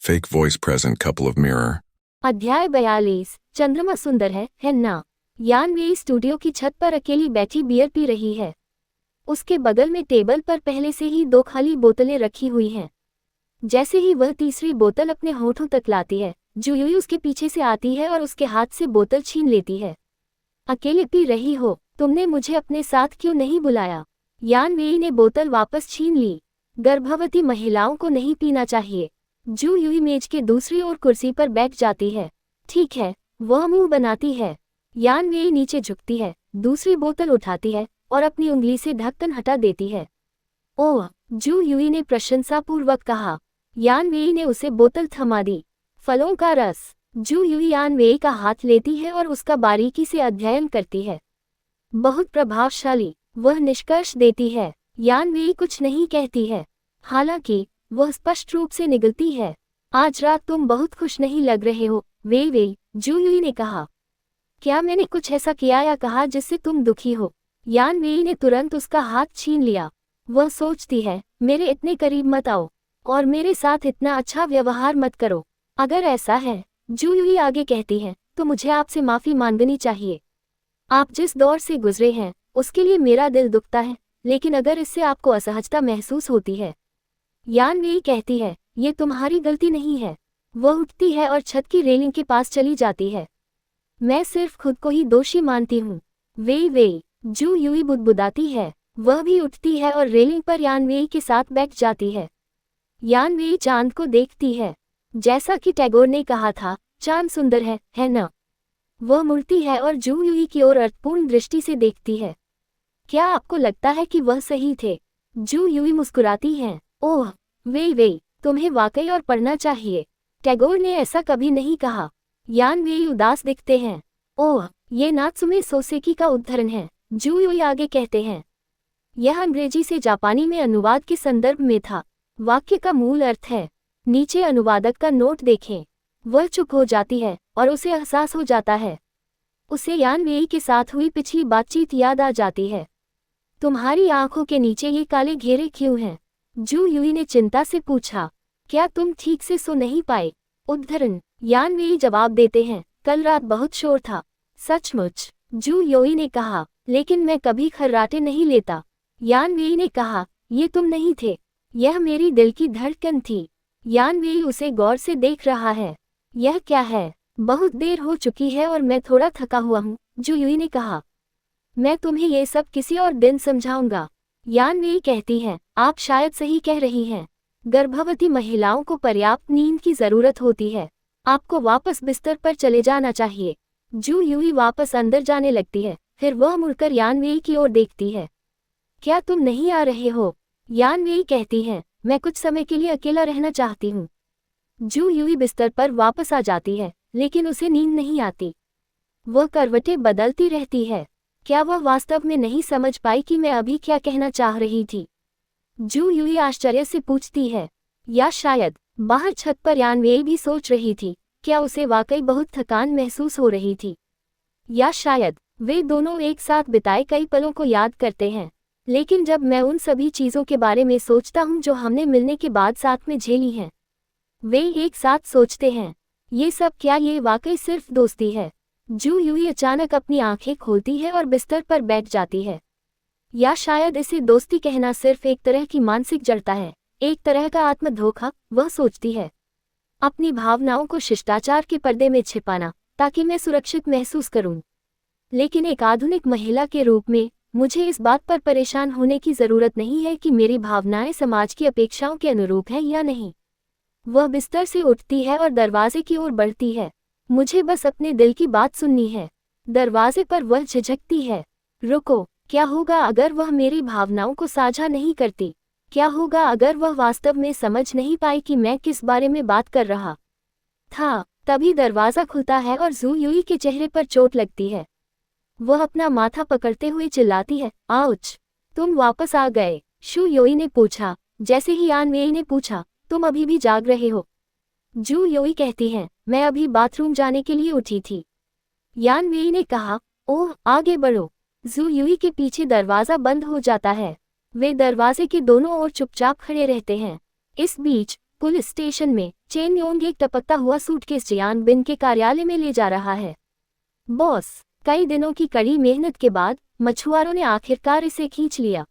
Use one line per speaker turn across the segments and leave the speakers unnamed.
Fake voice present couple of mirror.
अध्याय 42। चंद्रमा सुंदर है ना। यान वे स्टूडियो की छत पर अकेली बैठी बियर पी रही है। उसके बगल में टेबल पर पहले से ही 2 खाली बोतलें रखी हुई हैं। जैसे ही वह तीसरी बोतल अपने होठों तक लाती है, जुयुई उसके पीछे से आती है और उसके हाथ से बोतल छीन लेती है। अकेले पी रही हो? तुमने मुझे अपने साथ क्यों नहीं बुलाया? यान वेई ने बोतल वापस छीन ली। गर्भवती महिलाओं को नहीं पीना चाहिए। जुयुई मेज के दूसरी ओर कुर्सी पर बैठ जाती है। ठीक है, वह मुंह बनाती है। यान वेई नीचे झुकती है, दूसरी बोतल उठाती है और अपनी उंगली से ढक्कन हटा देती है। ओह, जुयुई ने प्रशंसापूर्वक कहा। यान वेई ने उसे बोतल थमा दी। फलों का रस। जुयुई यान वेई का हाथ लेती है और उसका बारीकी से अध्ययन करती है। बहुत प्रभावशाली, वह निष्कर्ष देती है। यान वेई कुछ नहीं कहती है, हालांकि वह स्पष्ट रूप से निगलती है। आज रात तुम बहुत खुश नहीं लग रहे हो, वेई, जुयुई ने कहा। क्या मैंने कुछ ऐसा किया या कहा जिससे तुम दुखी हो? यान वेई ने तुरंत उसका हाथ छीन लिया। वह सोचती है, मेरे इतने करीब मत आओ और मेरे साथ इतना अच्छा व्यवहार मत करो। अगर ऐसा है, जुयुई आगे कहती है, तो मुझे आपसे माफी मांगनी चाहिए। आप जिस दौर से गुजरे हैं उसके लिए मेरा दिल दुखता है, लेकिन अगर इससे आपको असहजता महसूस होती है। यान वेई कहती है, ये तुम्हारी गलती नहीं है। वह उठती है और छत की रेलिंग के पास चली जाती है। मैं सिर्फ खुद को ही दोषी मानती हूँ। वेई, जुयुई बुदबुदाती है। वह भी उठती है और रेलिंग पर यान वेई के साथ बैठ जाती है। यान वेई चांद को देखती है। जैसा कि टैगोर ने कहा था, चांद सुंदर है ना? वह मुड़ती है और जुयुई की ओर अर्थपूर्ण दृष्टि से देखती है। क्या आपको लगता है कि वह सही थे? जुयुई मुस्कुराती है। ओह, वेई, तुम्हें वाकई और पढ़ना चाहिए। टैगोर ने ऐसा कभी नहीं कहा। यान वेई उदास दिखते हैं। ओह, ये नात्सुमे सोसेकी का उद्धरण है, जुयुई आगे कहते हैं। यह अंग्रेजी से जापानी में अनुवाद के संदर्भ में था। वाक्य का मूल अर्थ है। नीचे अनुवादक का नोट देखें। वह चुप हो जाती है और उसे एहसास हो जाता है। उसे यान वेई के साथ हुई पिछली बातचीत याद आ जाती है। तुम्हारी आंखों के नीचे ये काले घेरे क्यों हैं? जुयुई ने चिंता से पूछा। क्या तुम ठीक से सो नहीं पाए? उद्धरण। यान वेई जवाब देते हैं, कल रात बहुत शोर था। सचमुच, जुयुई ने कहा, लेकिन मैं कभी खर्राटे नहीं लेता। यान वेई ने कहा, ये तुम नहीं थे, यह मेरी दिल की धड़कन थी। यान वेई उसे गौर से देख रहा है। यह क्या है? बहुत देर हो चुकी है और मैं थोड़ा थका हुआ हूँ, जुयुई ने कहा। मैं तुम्हें ये सब किसी और दिन समझाऊंगा। यान वेई कहती है, आप शायद सही कह रही हैं। गर्भवती महिलाओं को पर्याप्त नींद की जरूरत होती है। आपको वापस बिस्तर पर चले जाना चाहिए। जुयुई वापस अंदर जाने लगती है, फिर वह मुड़कर यान वेई की ओर देखती है। क्या तुम नहीं आ रहे हो? यान वेई कहती है, मैं कुछ समय के लिए अकेला रहना चाहती हूँ। जुयुई बिस्तर पर वापस आ जाती है, लेकिन उसे नींद नहीं आती। वह करवटें बदलती रहती है। क्या वह वास्तव में नहीं समझ पाई कि मैं अभी क्या कहना चाह रही थी? जुयुई आश्चर्य से पूछती है। या शायद बाहर छत पर यान वेई भी सोच रही थी, क्या उसे वाकई बहुत थकान महसूस हो रही थी? या शायद वे दोनों एक साथ बिताए कई पलों को याद करते हैं। लेकिन जब मैं उन सभी चीज़ों के बारे में सोचता हूँ जो हमने मिलने के बाद साथ में झेली हैं, वे एक साथ सोचते हैं, ये सब क्या ये वाकई सिर्फ दोस्ती है? जुयुई अचानक अपनी आंखें खोलती है और बिस्तर पर बैठ जाती है। या शायद इसे दोस्ती कहना सिर्फ एक तरह की मानसिक जड़ता है, एक तरह का आत्मधोखा, वह सोचती है। अपनी भावनाओं को शिष्टाचार के पर्दे में छिपाना, ताकि मैं सुरक्षित महसूस करूं। लेकिन एक आधुनिक महिला के रूप में मुझे इस बात पर परेशान होने की जरूरत नहीं है कि मेरी भावनाएं समाज की अपेक्षाओं के अनुरूप हैं या नहीं। वह बिस्तर से उठती है और दरवाजे की ओर बढ़ती है। मुझे बस अपने दिल की बात सुननी है। दरवाजे पर वह झिझकती है। रुको, क्या होगा अगर वह मेरी भावनाओं को साझा नहीं करती? क्या होगा अगर वह वास्तव में समझ नहीं पाई कि मैं किस बारे में बात कर रहा था? तभी दरवाजा खुलता है और जुयुई के चेहरे पर चोट लगती है। वह अपना माथा पकड़ते हुए चिल्लाती है, आउच! तुम वापस आ गए? जुयुई ने पूछा। जैसे ही यान वेई ने पूछा, तुम अभी भी जाग रहे हो? जुयुई कहती है, मैं अभी बाथरूम जाने के लिए उठी थी। यान वेई ने कहा, ओह, आगे बढ़ो। जुयुई के पीछे दरवाजा बंद हो जाता है। वे दरवाजे के दोनों ओर चुपचाप खड़े रहते हैं। इस बीच पुलिस स्टेशन में चेन योंग एक टपकता हुआ सूटकेस जियान बिन के कार्यालय में ले जा रहा है। बॉस, कई दिनों की कड़ी मेहनत के बाद मछुआरों ने आखिरकार इसे खींच लिया।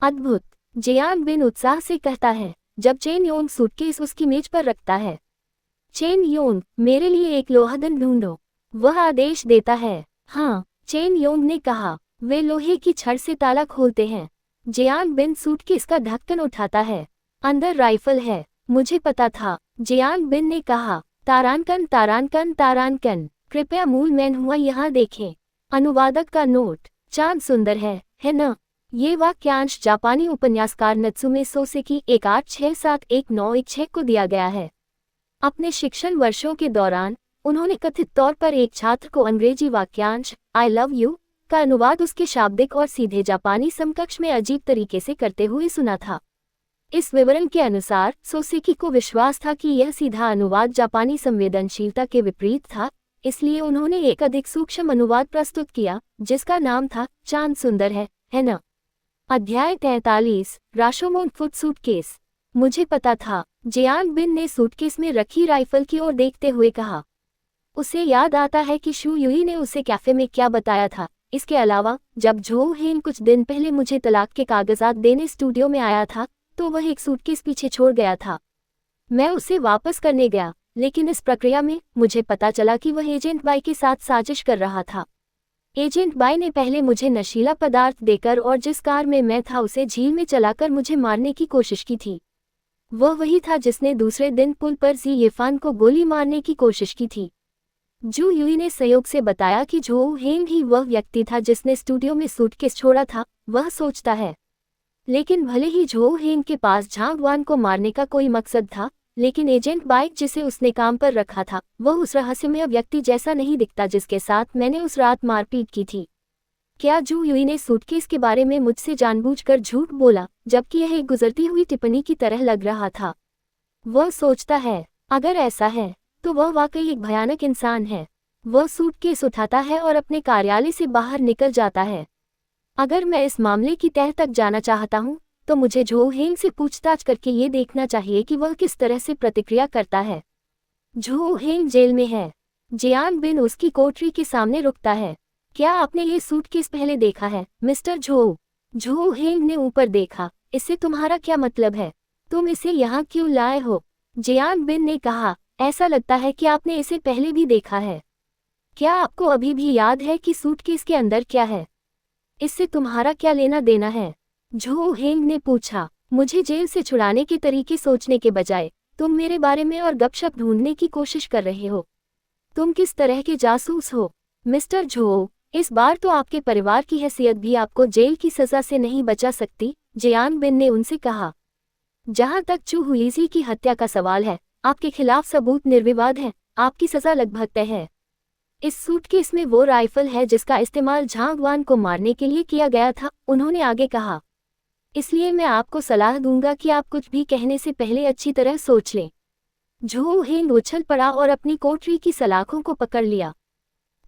अद्भुत, जियान बिन उत्साह से कहता है जब चेन योंग सूटकेस उसकी मेज पर रखता है। चेन योंग, मेरे लिए एक लोहादन ढूंढो, वह आदेश देता है। हाँ, चेन योंग ने कहा। वे लोहे की छड़ से ताला खोलते हैं। जियान बिन सूटकेस का ढक्कन उठाता है। अंदर राइफल है। मुझे पता था, जियान बिन ने कहा। तारानकन तारानकन तारानकन, कृपया मूल मैन हुआ यहाँ देखें। अनुवादक का नोट, चांद सुंदर है न? ये वाक्यांश जापानी उपन्यासकार नत्सुमे सोसेकी 18671916 को दिया गया है। अपने शिक्षण वर्षों के दौरान उन्होंने कथित तौर पर एक छात्र को अंग्रेजी वाक्यांश आई लव यू का अनुवाद उसके शाब्दिक और सीधे जापानी समकक्ष में अजीब तरीके से करते हुए सुना था। इस विवरण के अनुसार सोसेकी को विश्वास था कि यह सीधा अनुवाद जापानी संवेदनशीलता के विपरीत था, इसलिए उन्होंने एक अधिक सूक्ष्म अनुवाद प्रस्तुत किया जिसका नाम था चांद सुंदर है न? अध्याय 43, राशोमोन फुट सूटकेस। मुझे पता था, जियान बिन ने सूटकेस में रखी राइफल की ओर देखते हुए कहा। उसे याद आता है कि शू युई ने उसे कैफे में क्या बताया था। इसके अलावा जब झो हेन कुछ दिन पहले मुझे तलाक के कागजात देने स्टूडियो में आया था तो वह एक सूटकेस पीछे छोड़ गया था। मैं उसे वापस करने गया, लेकिन इस प्रक्रिया में मुझे पता चला कि वह एजेंट बाई के साथ साजिश कर रहा था। एजेंट बाई ने पहले मुझे नशीला पदार्थ देकर और जिस कार में मैं था उसे झील में चलाकर मुझे मारने की कोशिश की थी। वह वही था जिसने दूसरे दिन पुल पर जी येफान को गोली मारने की कोशिश की थी। जू युई ने संयोग से बताया कि झो हेंग ही वह व्यक्ति था जिसने स्टूडियो में सूटकेस छोड़ा था। वह सोचता है, लेकिन भले ही झो हेंग के पास झांग वान को मारने का कोई मकसद था, लेकिन एजेंट बाइक जिसे उसने काम पर रखा था वह उस रहस्यमय व्यक्ति जैसा नहीं दिखता जिसके साथ मैंने उस रात मारपीट की थी। क्या जू युई ने सूटकेस के बारे में मुझसे जानबूझकर झूठ बोला, जबकि यह एक गुजरती हुई टिप्पणी की तरह लग रहा था? वह सोचता है, अगर ऐसा है तो वह वाकई एक भयानक इंसान है। वह सूटकेस उठाता है और अपने कार्यालय से बाहर निकल जाता है। अगर मैं इस मामले की तह तक जाना चाहता हूं, तो मुझे झो हेंग से पूछताछ करके ये देखना चाहिए कि वह किस तरह से प्रतिक्रिया करता है। झो हेंग जेल में है। जियान बिन उसकी कोठरी के सामने रुकता है। क्या आपने ये सूटकेस पहले देखा है, मिस्टर झो? झो हेंग ने ऊपर देखा। इससे तुम्हारा क्या मतलब है? तुम इसे यहाँ क्यों लाए हो? जियान बिन ने कहा, ऐसा लगता है कि आपने इसे पहले भी देखा है। क्या आपको अभी भी याद है कि सूटकेस के अंदर क्या है? इससे तुम्हारा क्या लेना देना है? झो हेंग ने पूछा। मुझे जेल से छुड़ाने के तरीके सोचने के बजाय तुम मेरे बारे में और गपशप ढूंढने की कोशिश कर रहे हो। तुम किस तरह के जासूस हो, मिस्टर झो? इस बार तो आपके परिवार की हैसियत भी आपको जेल की सजा से नहीं बचा सकती, जियान बिन ने उनसे कहा। जहां तक चू हुईजी की हत्या का सवाल है, आपके खिलाफ सबूत निर्विवाद है। आपकी सजा लगभग तय है। इस सूटकेस में वो राइफल है जिसका इस्तेमाल झांग वान को मारने के लिए किया गया था, उन्होंने आगे कहा। इसलिए मैं आपको सलाह दूंगा कि आप कुछ भी कहने से पहले अच्छी तरह सोच लें। झो हेंग उछल पड़ा और अपनी कोठरी की सलाखों को पकड़ लिया।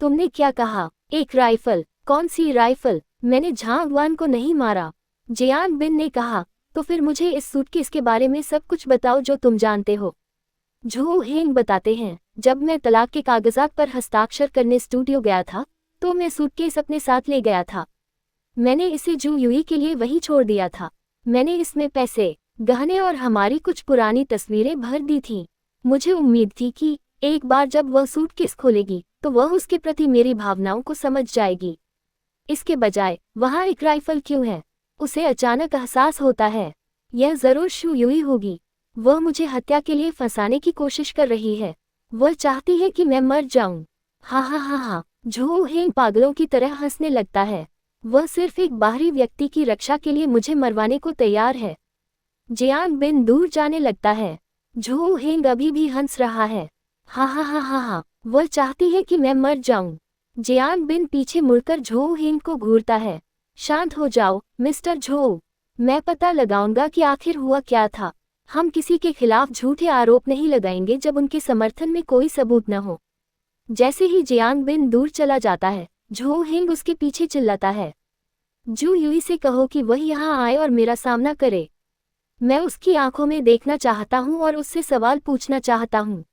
तुमने क्या कहा? एक राइफल? कौन सी राइफल? मैंने झांग वान को नहीं मारा, जियान बिन ने कहा। तो फिर मुझे इस सूटकेस के बारे में सब कुछ बताओ जो तुम जानते हो। झो हेंग बताते हैं, जब मैं तलाक के कागजात पर हस्ताक्षर करने स्टूडियो गया था तो मैं सूटकेस अपने साथ ले गया था। मैंने इसे जू युई के लिए वहीं छोड़ दिया था। मैंने इसमें पैसे, गहने और हमारी कुछ पुरानी तस्वीरें भर दी थीं। मुझे उम्मीद थी कि एक बार जब वह सूटकेस खोलेगी तो वह उसके प्रति मेरी भावनाओं को समझ जाएगी। इसके बजाय वहाँ एक राइफल क्यों है? उसे अचानक एहसास होता है, यह जरूर शू युई होगी। वह मुझे हत्या के लिए फंसाने की कोशिश कर रही है। वह चाहती है कि मैं मर जाऊं। हा हा हा हा, झो हेंग पागलों की तरह हंसने लगता है। वह सिर्फ एक बाहरी व्यक्ति की रक्षा के लिए मुझे मरवाने को तैयार है। जियान बिन दूर जाने लगता है। झो हेंग अभी भी हंस रहा है। हा हा हा हा हा, वह चाहती है कि मैं मर जाऊं। जियान बिन पीछे मुड़कर झो हेंग को घूरता है। शांत हो जाओ, मिस्टर झो। मैं पता लगाऊंगा कि आखिर हुआ क्या था। हम किसी के खिलाफ झूठे आरोप नहीं लगाएंगे जब उनके समर्थन में कोई सबूत न हो। जैसे ही जियांग बिन दूर चला जाता है, झो हेंग उसके पीछे चिल्लाता है, जू युई से कहो कि वह यहाँ आए और मेरा सामना करे। मैं उसकी आंखों में देखना चाहता हूँ और उससे सवाल पूछना चाहता हूँ।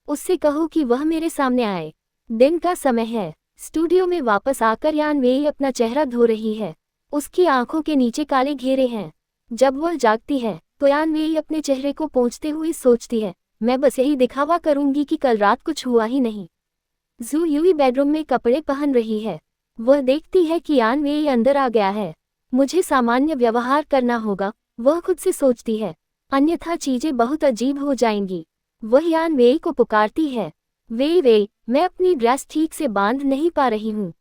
उससे कहो कि वह मेरे सामने आए। दिन का समय है। स्टूडियो में वापस आकर यान वेई अपना चेहरा धो रही है। उसकी आंखों के नीचे काले घेरे हैं। जब वह जागती है तो यान वेई अपने चेहरे को पोंछते हुए सोचती है, मैं बस यही दिखावा करूंगी कि कल रात कुछ हुआ ही नहीं। जू यूई बेडरूम में कपड़े पहन रही है। वह देखती है कि यान वेई अंदर आ गया है। मुझे सामान्य व्यवहार करना होगा, वह खुद से सोचती है, अन्यथा चीजें बहुत अजीब हो जाएंगी। वह यान वेई को पुकारती है, वेई वेई, मैं अपनी ड्रेस ठीक से बांध नहीं पा रही हूँ,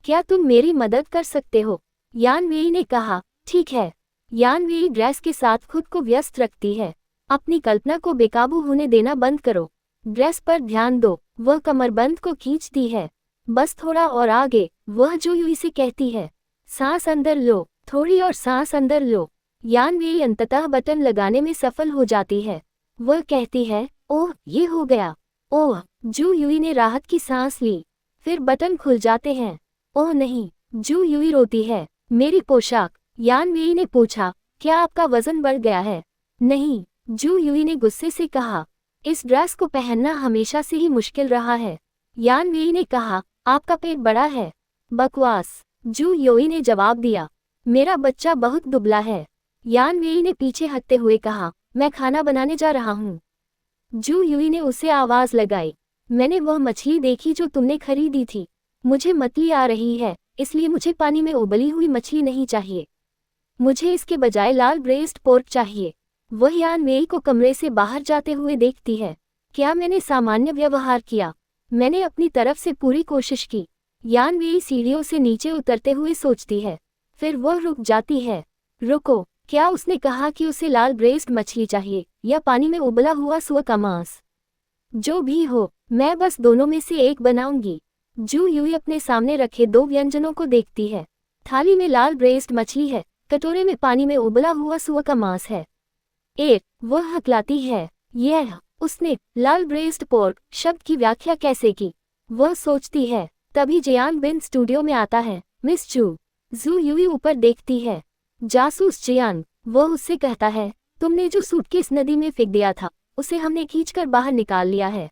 क्या तुम मेरी मदद कर सकते हो? यान वेई ने कहा, ठीक है। यान वेई ड्रेस के साथ खुद को व्यस्त रखती है। अपनी कल्पना को बेकाबू होने देना बंद करो। ड्रेस पर ध्यान दो। वह कमरबंद को खींचती है। बस थोड़ा और आगे। वह जू यूई से कहती है, सांस अंदर लो, थोड़ी और सांस अंदर लो। यान वेई अंततः बटन लगाने में सफल हो जाती है। वह कहती है, ओह ये हो गया। ओह, जू यूई ने राहत की सांस ली। फिर बटन खुल जाते हैं। ओह नहीं, जू यूई रोती है, मेरी पोशाक। यान वेई ने पूछा, क्या आपका वजन बढ़ गया है? नहीं, जू यूई ने गुस्से से कहा, इस ड्रेस को पहनना हमेशा से ही मुश्किल रहा है। यान वेई ने कहा, आपका पेट बड़ा है। बकवास, जू यूई ने जवाब दिया, मेरा बच्चा बहुत दुबला है। यान वेई ने पीछे हटते हुए कहा, मैं खाना बनाने जा रहा हूँ। जू यूई ने उसे आवाज लगाई, मैंने वह मछली देखी जो तुमने खरीदी थी। मुझे मतली आ रही है, इसलिए मुझे पानी में उबली हुई मछली नहीं चाहिए। मुझे इसके बजाय लाल ब्रेस्ड पोर्क चाहिए। वह यान वेई को कमरे से बाहर जाते हुए देखती है। क्या मैंने सामान्य व्यवहार किया? मैंने अपनी तरफ से पूरी कोशिश की। यान वेई सीढ़ियों से नीचे उतरते हुए सोचती है। फिर वह रुक जाती है। रुको, क्या उसने कहा कि उसे लाल ब्रेस्ड मछली चाहिए या पानी में उबला हुआ सुअर का मांस? जो भी हो, मैं बस दोनों में से एक बनाऊंगी। जू यूई अपने सामने रखे दो व्यंजनों को देखती है। थाली में लाल ब्रेस्ड मछली है, कटोरे में पानी में उबला हुआ सुअर का मांस है। वह हकलाती है। उसने लाल ब्रेस्ड पोर्क शब्द की व्याख्या कैसे की? वह सोचती है। तभी जियांग बिन स्टूडियो में आता है। मिस चू। जू यूई ऊपर देखती है। जासूस जियांग। वह उससे कहता है, तुमने जो सूटकेस नदी में फेंक दिया था, उसे हमने खींचकर बाहर निकाल लिया है।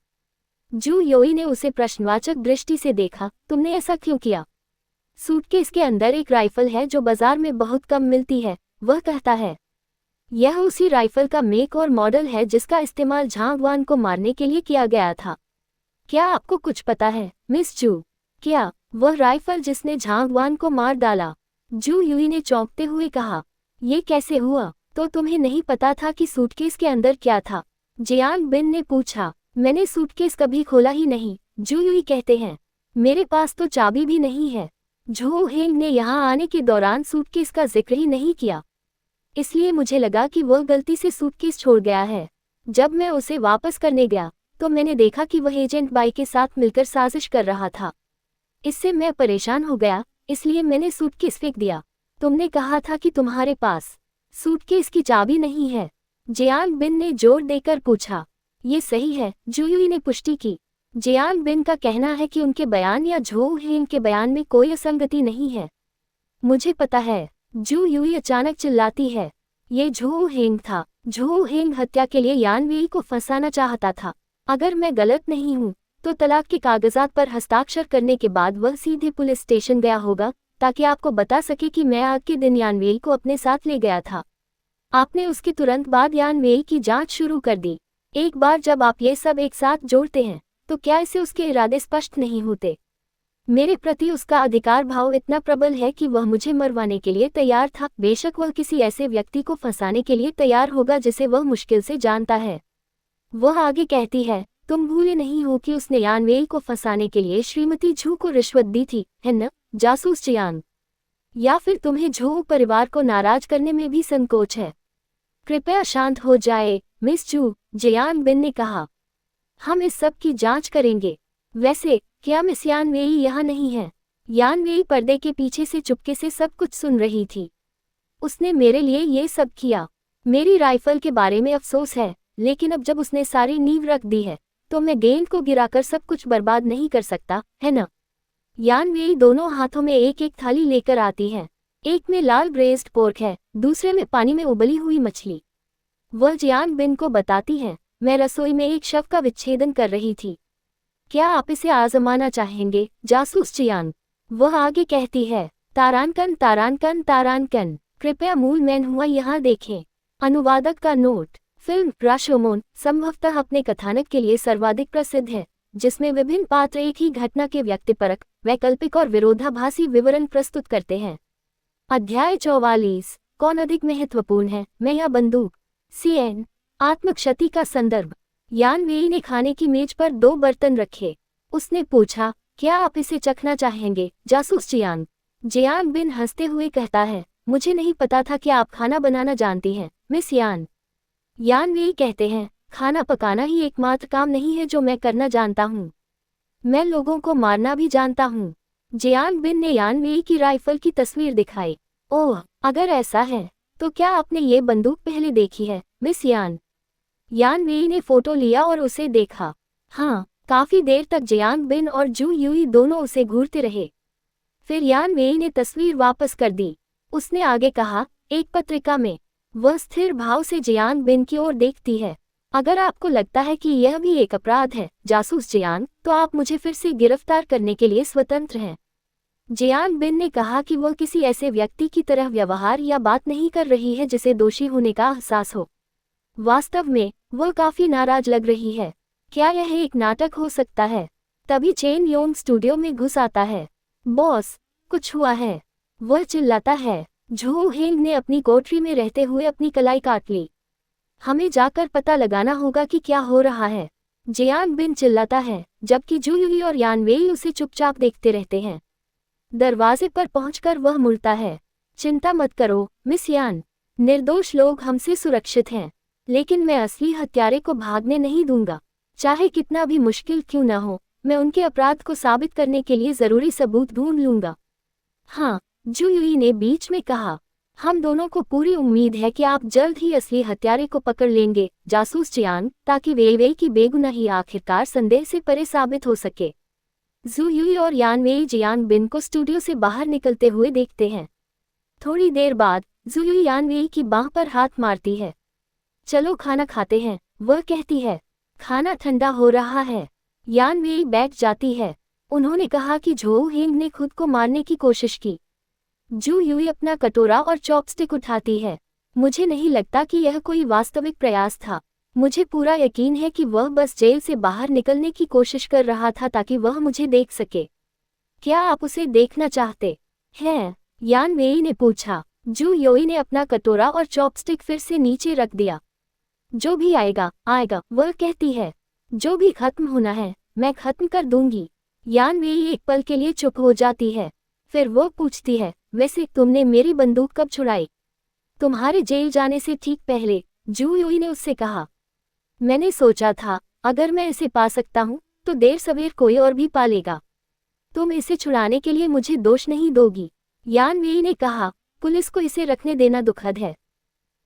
जू यूई ने उसे प्रश्नवाचक दृष्टि से देखा, तुमने ऐसा क्यों किया? सूटकेस के अंदर एक राइफल है जो बाजार में बहुत कम मिलती है, वह कहता है। यह उसी राइफल का मेक और मॉडल है जिसका इस्तेमाल झांग वान को मारने के लिए किया गया था। क्या आपको कुछ पता है, मिस चू? क्या वह राइफल जिसने झांग वान को मार डाला? जू यूई ने चौंकते हुए कहा, ये कैसे हुआ? तो तुम्हें नहीं पता था कि सूटकेस के अंदर क्या था? जियांग बिन ने पूछा। मैंने सूटकेस कभी खोला ही नहीं, जू यूई कहते हैं। मेरे पास तो चाबी भी नहीं है। झो हेंग ने यहाँ आने के दौरान सूटकेस का जिक्र ही नहीं किया, इसलिए मुझे लगा कि वह गलती से सूटकेस छोड़ गया है। जब मैं उसे वापस करने गया तो मैंने देखा कि वह एजेंट बाई के साथ मिलकर साजिश कर रहा था। इससे मैं परेशान हो गया, इसलिए मैंने सूटकेस फेंक दिया। तुमने कहा था कि तुम्हारे पास सूटकेस की चाबी नहीं है, जियांग बिन ने जोर देकर पूछा। ये सही है, जू यूई ने पुष्टि की। जियांग बिन का कहना है कि उनके बयान या झो हेंग के बयान में कोई असंगति नहीं है। मुझे पता है, जू यूई अचानक चिल्लाती है। ये झो हेंग था। झो हेंग हत्या के लिए यान वेई को फंसाना चाहता था। अगर मैं गलत नहीं हूँ तो तलाक के कागजात पर हस्ताक्षर करने के बाद वह सीधे पुलिस स्टेशन गया होगा ताकि आपको बता सके कि मैं आज के दिन यान वेई को अपने साथ ले गया था। आपने उसके तुरंत बाद यान वेई की जांच शुरू कर दी। एक बार जब आप ये सब एक साथ जोड़ते हैं तो क्या इससे उसके इरादे स्पष्ट नहीं होते? मेरे प्रति उसका अधिकार भाव इतना प्रबल है कि वह मुझे मरवाने के लिए तैयार था। बेशक वह किसी ऐसे व्यक्ति को फंसाने के लिए तैयार होगा जिसे वह मुश्किल से जानता है। वह आगे कहती है, तुम भूले नहीं हो कि उसने यान वेई को फंसाने के लिए श्रीमती झू को रिश्वत दी थी, है न, जासूस जियांग? या फिर तुम्हें झू परिवार को नाराज करने में भी संकोच है? कृपया शांत हो जाए, मिस झू, जियांग बिन ने कहा। हम इस सब की जांच करेंगे। वैसे क्या मिस यान वेई यहाँ नहीं है? यान वेई पर्दे के पीछे से चुपके से सब कुछ सुन रही थी। उसने मेरे लिए ये सब किया। मेरी राइफल के बारे में अफसोस है, लेकिन अब जब उसने सारी नींव रख दी है तो मैं गेंद को गिराकर सब कुछ बर्बाद नहीं कर सकता, है न? यान वेई दोनों हाथों में एक एक थाली लेकर आती है। एक में लाल ब्रेस्ड पोर्क है, दूसरे में पानी में उबली हुई मछली। वह जियान बिन को बताती है, मैं रसोई में एक शव का विच्छेदन कर रही थी। क्या आप इसे आजमाना चाहेंगे, जासूस जियान? वह आगे कहती है, तारानकन तारानकन तारानकन, कृपया मूल मैन हुआ यहाँ देखें। अनुवादक का नोट। फिल्म राशोमोन संभवतः अपने कथानक के लिए सर्वाधिक प्रसिद्ध है, जिसमें विभिन्न पात्र एक ही घटना के व्यक्तिपरक, वैकल्पिक और विरोधाभासी विवरण प्रस्तुत करते हैं। अध्याय 44। कौन अधिक महत्वपूर्ण है, मैं या बंदूक? CN। आत्मक्षति का संदर्भ। यान वेई ने खाने की मेज पर 2 बर्तन रखे। उसने पूछा, क्या आप इसे चखना चाहेंगे, जासूस जियान? जियान बिन हंसते हुए कहता है, मुझे नहीं पता था कि आप खाना बनाना जानती हैं, मिस यान। यान वेई कहते हैं, खाना पकाना ही एकमात्र काम नहीं है जो मैं करना जानता हूँ। मैं लोगों को मारना भी जानता हूँ। जियान बिन ने यान वेई की राइफल की तस्वीर दिखाई। ओह, अगर ऐसा है तो क्या आपने ये बंदूक पहले देखी है, मिस यान? यान वेई ने फोटो लिया और उसे देखा। हाँ, काफी देर तक जियांग बिन और जू यूई दोनों उसे घूरते रहे। फिर यान वेई ने तस्वीर वापस कर दी। उसने आगे कहा, एक पत्रिका में। वह स्थिर भाव से जियांग बिन की ओर देखती है। अगर आपको लगता है कि यह भी एक अपराध है, जासूस जियांग, तो आप मुझे फिर से गिरफ्तार करने के लिए स्वतंत्र हैं। जियांग बिन ने कहा कि वह किसी ऐसे व्यक्ति की तरह व्यवहार या बात नहीं कर रही है जिसे दोषी होने का एहसास हो। वास्तव में वह काफी नाराज लग रही है। क्या यह एक नाटक हो सकता है? तभी चेन योंग स्टूडियो में घुस आता है। बॉस, कुछ हुआ है, वह चिल्लाता है। झू हेंग ने अपनी कोठरी में रहते हुए अपनी कलाई काट ली। हमें जाकर पता लगाना होगा कि क्या हो रहा है, जियांग बिन चिल्लाता है, जबकि जू यूई और यान वेई उसे चुपचाप देखते रहते हैं। दरवाजे पर पहुंचकर वह मुड़ता है। चिंता मत करो, मिस यान, निर्दोष लोग हमसे सुरक्षित हैं, लेकिन मैं असली हत्यारे को भागने नहीं दूंगा। चाहे कितना भी मुश्किल क्यों न हो, मैं उनके अपराध को साबित करने के लिए जरूरी सबूत ढूंढ लूंगा। हाँ, जू यूई ने बीच में कहा, हम दोनों को पूरी उम्मीद है कि आप जल्द ही असली हत्यारे को पकड़ लेंगे, जासूस जियांग, ताकि वेई की बेगुनाही आखिरकार संदेह से परे साबित हो सके। जू यूई और यान वेई जियांग बिन को स्टूडियो से बाहर निकलते हुए देखते हैं। थोड़ी देर बाद जू यूई यान वेई की बांह पर हाथ मारती है। चलो खाना खाते हैं, वह कहती है। खाना ठंडा हो रहा है। यान वेई बैठ जाती है। उन्होंने कहा कि झो हेंग ने खुद को मारने की कोशिश की। जू यूई अपना कटोरा और चॉपस्टिक उठाती है। मुझे नहीं लगता कि यह कोई वास्तविक प्रयास था। मुझे पूरा यकीन है कि वह बस जेल से बाहर निकलने की कोशिश कर रहा था ताकि वह मुझे देख सके। क्या आप उसे देखना चाहते हैं? यान वेई ने पूछा। जू यूई ने अपना कटोरा और चॉपस्टिक फिर से नीचे रख दिया। जो भी आएगा आएगा, वह कहती है। जो भी खत्म होना है, मैं खत्म कर दूंगी। यान वेई एक पल के लिए चुप हो जाती है। फिर वो पूछती है, वैसे तुमने मेरी बंदूक कब छुड़ाई? तुम्हारे जेल जाने से ठीक पहले, जू यूई ने उससे कहा। मैंने सोचा था, अगर मैं इसे पा सकता हूँ, तो देर सवेर कोई और भी पालेगा। तुम इसे छुड़ाने के लिए मुझे दोष नहीं दोगी, यान वेई ने कहा। पुलिस को इसे रखने देना दुखद है।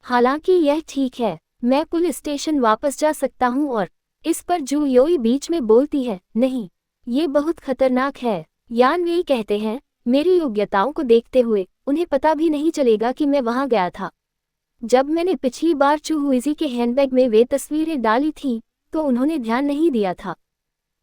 हालांकि यह ठीक है, मैं पुलिस स्टेशन वापस जा सकता हूँ और इस पर जू यूई बीच में बोलती है, नहीं, ये बहुत खतरनाक है। यान वेई कहते हैं, मेरी योग्यताओं को देखते हुए उन्हें पता भी नहीं चलेगा कि मैं वहां गया था। जब मैंने पिछली बार चू हुईजी के हैंडबैग में वे तस्वीरें डाली थीं, तो उन्होंने ध्यान नहीं दिया था।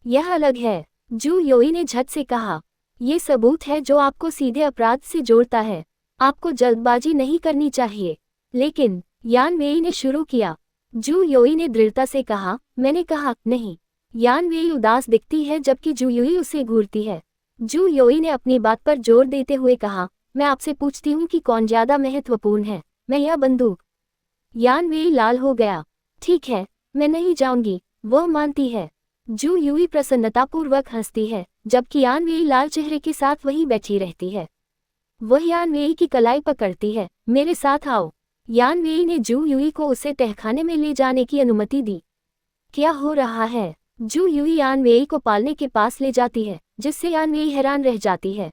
यह अलग है, जू यूई ने झट से कहा। ये सबूत है जो आपको सीधे अपराध से जोड़ता है। आपको जल्दबाजी नहीं करनी चाहिए। लेकिन, यान वेई ने शुरू किया। जू यूई ने दृढ़ता से कहा, मैंने कहा, नहीं। यान वेई उदास दिखती है जबकि जू यूई उसे घूरती है। जू यूई ने अपनी बात पर जोर देते हुए कहा, मैं आपसे पूछती हूँ कि कौन ज्यादा महत्वपूर्ण है, मैं या बंदूक? यान वेई लाल हो गया। ठीक है, मैं नहीं जाऊंगी, वह मानती है। जू यूई प्रसन्नतापूर्वक हंसती है, जबकि यान वेई लाल चेहरे के साथ वहीं बैठी रहती है। वह यान वेई की कलाई पकड़ती है, मेरे साथ आओ। यान वेई ने जू यूई को उसे तहखाने में ले जाने की अनुमति दी। क्या हो रहा है? जू यूई यान वेई को पालने के पास ले जाती है, जिससे यान वेई हैरान रह जाती है।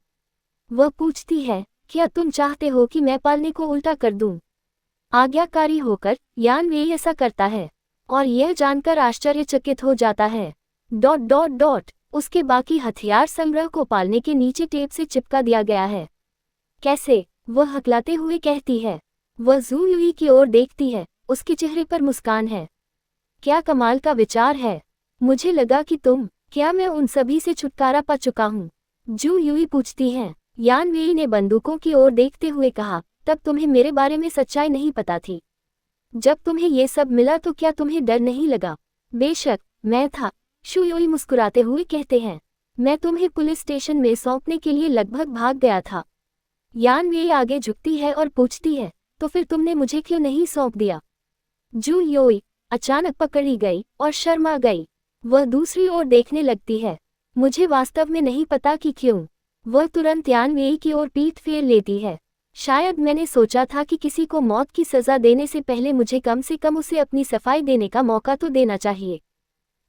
वह पूछती है, क्या तुम चाहते हो कि मैं पालने को उल्टा कर दूं? आज्ञाकारी होकर यान वेई ऐसा करता है, और यह जानकर आश्चर्यचकित हो जाता है। ... उसके बाकी हथियार संग्रह को पालने के नीचे टेप से चिपका दिया गया है। कैसे? वह हकलाते हुए कहती है। वह जू यूई की ओर देखती है, उसके चेहरे पर मुस्कान है। क्या कमाल का विचार है। मुझे लगा कि क्या मैं उन सभी से छुटकारा पा चुका हूँ? जू यूई पूछती हैं। यान वेई ने बंदूकों की ओर देखते हुए कहा, तब तुम्हें मेरे बारे में सच्चाई नहीं पता थी। जब तुम्हें ये सब मिला तो क्या तुम्हें डर नहीं लगा? बेशक, मैं था, शू यूई मुस्कुराते हुए कहते हैं। मैं तुम्हें पुलिस स्टेशन में सौंपने के लिए लगभग भाग गया था। यान वेई आगे झुकती है और पूछती है, तो फिर तुमने मुझे क्यों नहीं सौंप दिया? जू यूई अचानक पकड़ी गई और शर्मा गई। वह दूसरी ओर देखने लगती है। मुझे वास्तव में नहीं पता कि क्यों। वह तुरंत यान वेई की ओर पीठ फेर लेती है। शायद मैंने सोचा था कि किसी को मौत की सजा देने से पहले मुझे कम से कम उसे अपनी सफाई देने का मौका तो देना चाहिए।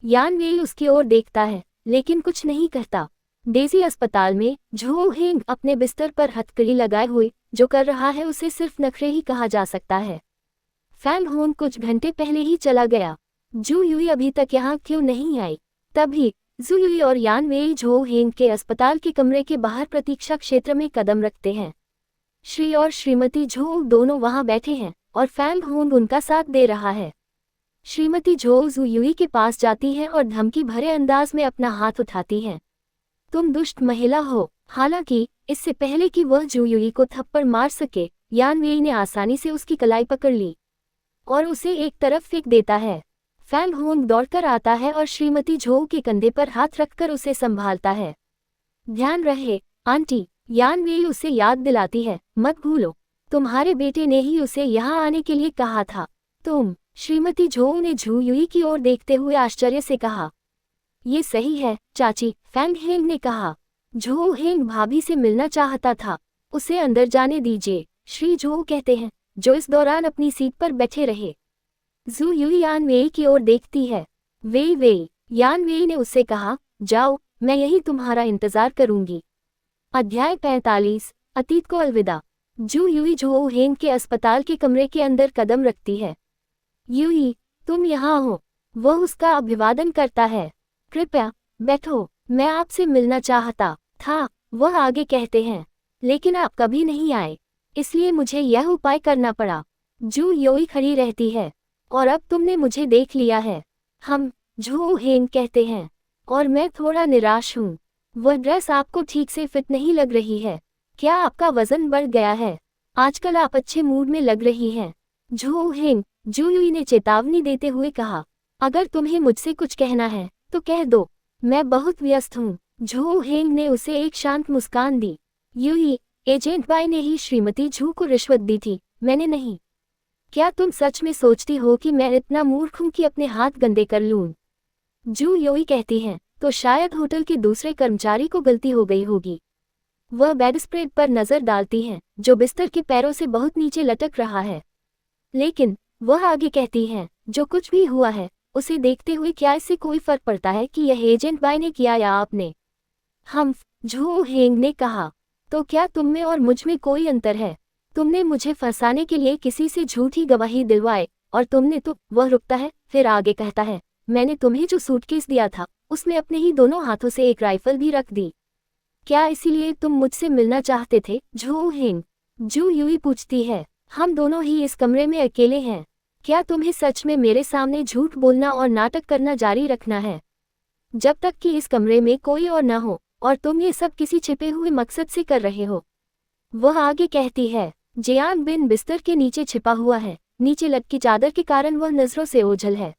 यान वेई उसकी ओर देखता है, लेकिन कुछ नहीं कहता। डेजी अस्पताल में झो हेंग अपने बिस्तर पर हथकड़ी लगाए हुए जो कर रहा है उसे सिर्फ नखरे ही कहा जा सकता है। फैंग होन कुछ घंटे पहले ही चला गया। जू यूई अभी तक यहाँ क्यों नहीं आई? तभी जू यूई और यान वेई झो हेंग के अस्पताल के कमरे के बाहर प्रतीक्षा क्षेत्र में कदम रखते हैं। श्री और श्रीमती झो दोनों वहां बैठे हैं और फैंग होन उनका साथ दे रहा है। श्रीमती झो जू यूई के पास जाती है और धमकी भरे अंदाज में अपना हाथ उठाती है। तुम दुष्ट महिला हो। हालांकि इससे पहले कि वह जू यूई को थप्पड़ मार सके, यान वेई ने आसानी से उसकी कलाई पकड़ ली और उसे एक तरफ फेंक देता है। फैंग होंग दौड़कर आता है और श्रीमती झो के कंधे पर हाथ रखकर उसे संभालता है। ध्यान रहे आंटी, यान वेई उसे याद दिलाती है, मत भूलो, तुम्हारे बेटे ने ही उसे यहाँ आने के लिए कहा था। श्रीमती झो ने झू यूई की ओर देखते हुए आश्चर्य से कहा। ये सही है चाची, फैंग हेंग ने कहा। झो हेंग भाभी से मिलना चाहता था, उसे अंदर जाने दीजिए, श्री झो कहते हैं, जो इस दौरान अपनी सीट पर बैठे रहे। जू यूई यान वेई की ओर देखती है। वेई, यान वेई ने उससे कहा, जाओ, मैं यही तुम्हारा इंतजार करूंगी। अध्याय 45, अतीत को अलविदा। जू यूई झो हेंग के अस्पताल के कमरे के अंदर कदम रखती है। यूई, तुम यहाँ हो। वह उसका अभिवादन करता है। कृपया बैठो, मैं आपसे मिलना चाहता था, वह आगे कहते हैं, लेकिन आप कभी नहीं आए, इसलिए मुझे यह उपाय करना पड़ा। जू यूई खड़ी रहती है। और अब तुमने मुझे देख लिया है। झो हेंग कहते हैं, और मैं थोड़ा निराश हूँ। वह ड्रेस आपको ठीक से फिट नहीं लग रही है। क्या आपका वजन बढ़ गया है? आजकल आप अच्छे मूड में लग रही हैं। झो हेंग, जू यूई ने चेतावनी देते हुए कहा, अगर तुम्हें मुझसे कुछ कहना है तो कह दो, मैं बहुत व्यस्त हूँ। झो हेंग ने उसे एक शांत मुस्कान दी। यूई, एजेंट बाई ने ही श्रीमती झू को रिश्वत दी थी, मैंने नहीं। क्या तुम सच में सोचती हो कि मैं इतना मूर्ख हूं कि अपने हाथ गंदे कर लूं? जू यूई कहती हैं, तो शायद होटल के दूसरे कर्मचारी को गलती हो गई होगी। वह बेडस्प्रेड पर नजर डालती हैं, जो बिस्तर के पैरों से बहुत नीचे लटक रहा है। लेकिन वह आगे कहती हैं, जो कुछ भी हुआ है उसे देखते हुए क्या इससे कोई फर्क पड़ता है कि यह एजेंट बाई ने किया या आपने? झो हेंग ने कहा, तो क्या तुम में और मुझ में कोई अंतर है? तुमने मुझे फंसाने के लिए किसी से झूठी गवाही दिलवाए और तुमने तो। वह रुकता है, फिर आगे कहता है, मैंने तुम्हें जो सूटकेस दिया था उसमें अपने ही दोनों हाथों से एक राइफल भी रख दी। क्या इसीलिए तुम मुझसे मिलना चाहते थे? झो हेंग, जू यूई पूछती है, हम दोनों ही इस कमरे में अकेले हैं। क्या तुम्हें सच में मेरे सामने झूठ बोलना और नाटक करना जारी रखना है जब तक कि इस कमरे में कोई और न हो और तुम ये सब किसी छिपे हुए मकसद से कर रहे हो? वह आगे कहती है, जियान बिन बिस्तर के नीचे छिपा हुआ है, नीचे लटकी चादर के कारण वह नजरों से ओझल है।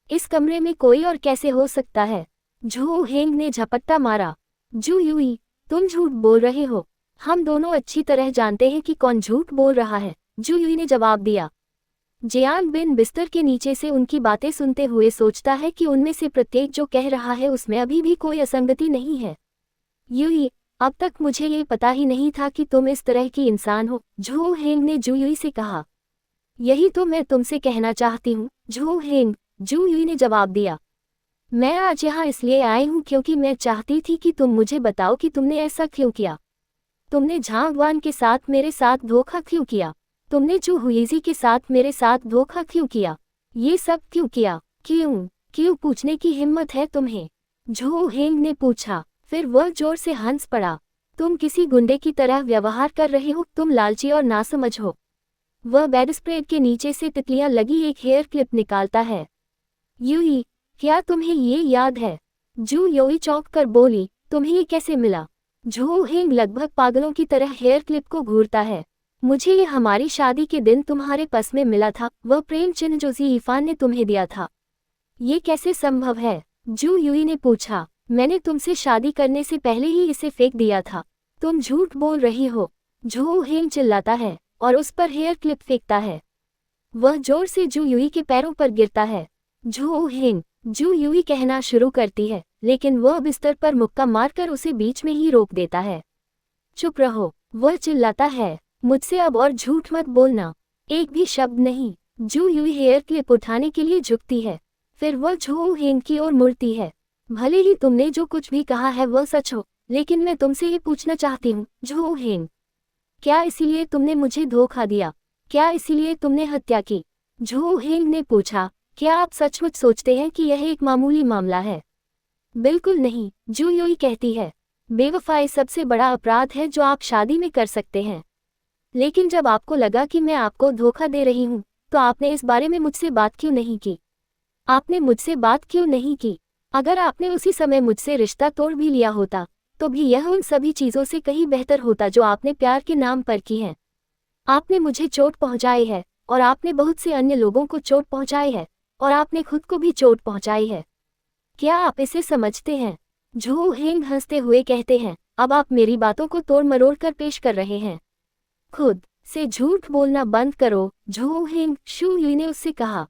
इस कमरे में कोई और कैसे हो सकता है? झो हेंग ने झपट्टा मारा। जू यूई, तुम झूठ बोल रहे हो। हम दोनों अच्छी तरह जानते हैं कि कौन झूठ बोल रहा है, जू यूई ने जवाब दिया। जियान बिन बिस्तर के नीचे से उनकी बातें सुनते हुए सोचता है कि उनमें से प्रत्येक जो कह रहा है उसमें अभी भी कोई असंगति नहीं है। यूई, अब तक मुझे ये पता ही नहीं था कि तुम इस तरह की इंसान हो, झो हेंग ने जू यूई से कहा। यही तो मैं तुमसे कहना चाहती हूँ, झो हेंग, जू यूई ने जवाब दिया। मैं आज यहाँ इसलिए आई हूँ क्योंकि मैं चाहती थी कि तुम मुझे बताओ कि तुमने ऐसा क्यों किया। तुमने झांगवान के साथ मेरे साथ धोखा क्यों किया? तुमने जू हुईजी के साथ मेरे साथ धोखा क्यों किया? ये सब क्यों किया? क्यों पूछने की हिम्मत है तुम्हें? झो हेंग ने पूछा। फिर वह जोर से हंस पड़ा। तुम किसी गुंडे की तरह व्यवहार कर रहे हो, तुम लालची और नासमझ हो। वह बेडस्प्रेड के नीचे से तितलियां लगी एक हेयर क्लिप निकालता है। यूई, क्या तुम्हें ये याद है? जू यूई चौंक कर बोली, तुम्हें ये कैसे मिला? झू हेंग लगभग पागलों की तरह हेयर क्लिप को घूरता है। मुझे ये हमारी शादी के दिन तुम्हारे पर्स में मिला था, वह प्रेम चिन्ह जो जी इफान ने तुम्हें दिया था। ये कैसे संभव है? जू यूई ने पूछा। मैंने तुमसे शादी करने से पहले ही इसे फेंक दिया था। तुम झूठ बोल रही हो। झू हेंग चिल्लाता है और उस पर हेयर क्लिप फेंकता है। वह जोर से जू यूई के पैरों पर गिरता है। झू हेंग, जू यूई कहना शुरू करती है, लेकिन वह बिस्तर पर मुक्का मारकर उसे बीच में ही रोक देता है। चुप रहो, वह चिल्लाता है। मुझसे अब और झूठ मत बोलना, एक भी शब्द नहीं। जू यूई हेयर क्लिप उठाने के लिए झुकती है, फिर वह झू हेंग की ओर मुड़ती है। भले ही तुमने जो कुछ भी कहा है वह सच हो, लेकिन मैं तुमसे ये पूछना चाहती हूँ, झू हेंग, क्या इसीलिए तुमने मुझे धोखा दिया? क्या इसीलिए तुमने हत्या की? झू हेंग ने पूछा। क्या आप सचमुच सोचते हैं कि यह एक मामूली मामला है? बिल्कुल नहीं, जू यूई कहती है। बेवफाई सबसे बड़ा अपराध है जो आप शादी में कर सकते हैं। लेकिन जब आपको लगा कि मैं आपको धोखा दे रही हूँ, तो आपने इस बारे में मुझसे बात क्यों नहीं की? आपने मुझसे बात क्यों नहीं की? अगर आपने उसी समय मुझसे रिश्ता तोड़ भी लिया होता, तो भी यह उन सभी चीज़ों से कहीं बेहतर होता जो आपने प्यार के नाम पर की हैं। आपने मुझे चोट पहुँचाई है, और आपने बहुत से अन्य लोगों को चोट पहुँचाई है, और आपने खुद को भी चोट पहुँचाई है। क्या आप इसे समझते हैं? झू हेंग हंसते हुए कहते हैं, अब आप मेरी बातों को तोड़ मरोड़ कर पेश कर रहे हैं। खुद से झूठ बोलना बंद करो, झू हेंग, शू यूई ने उससे कहा।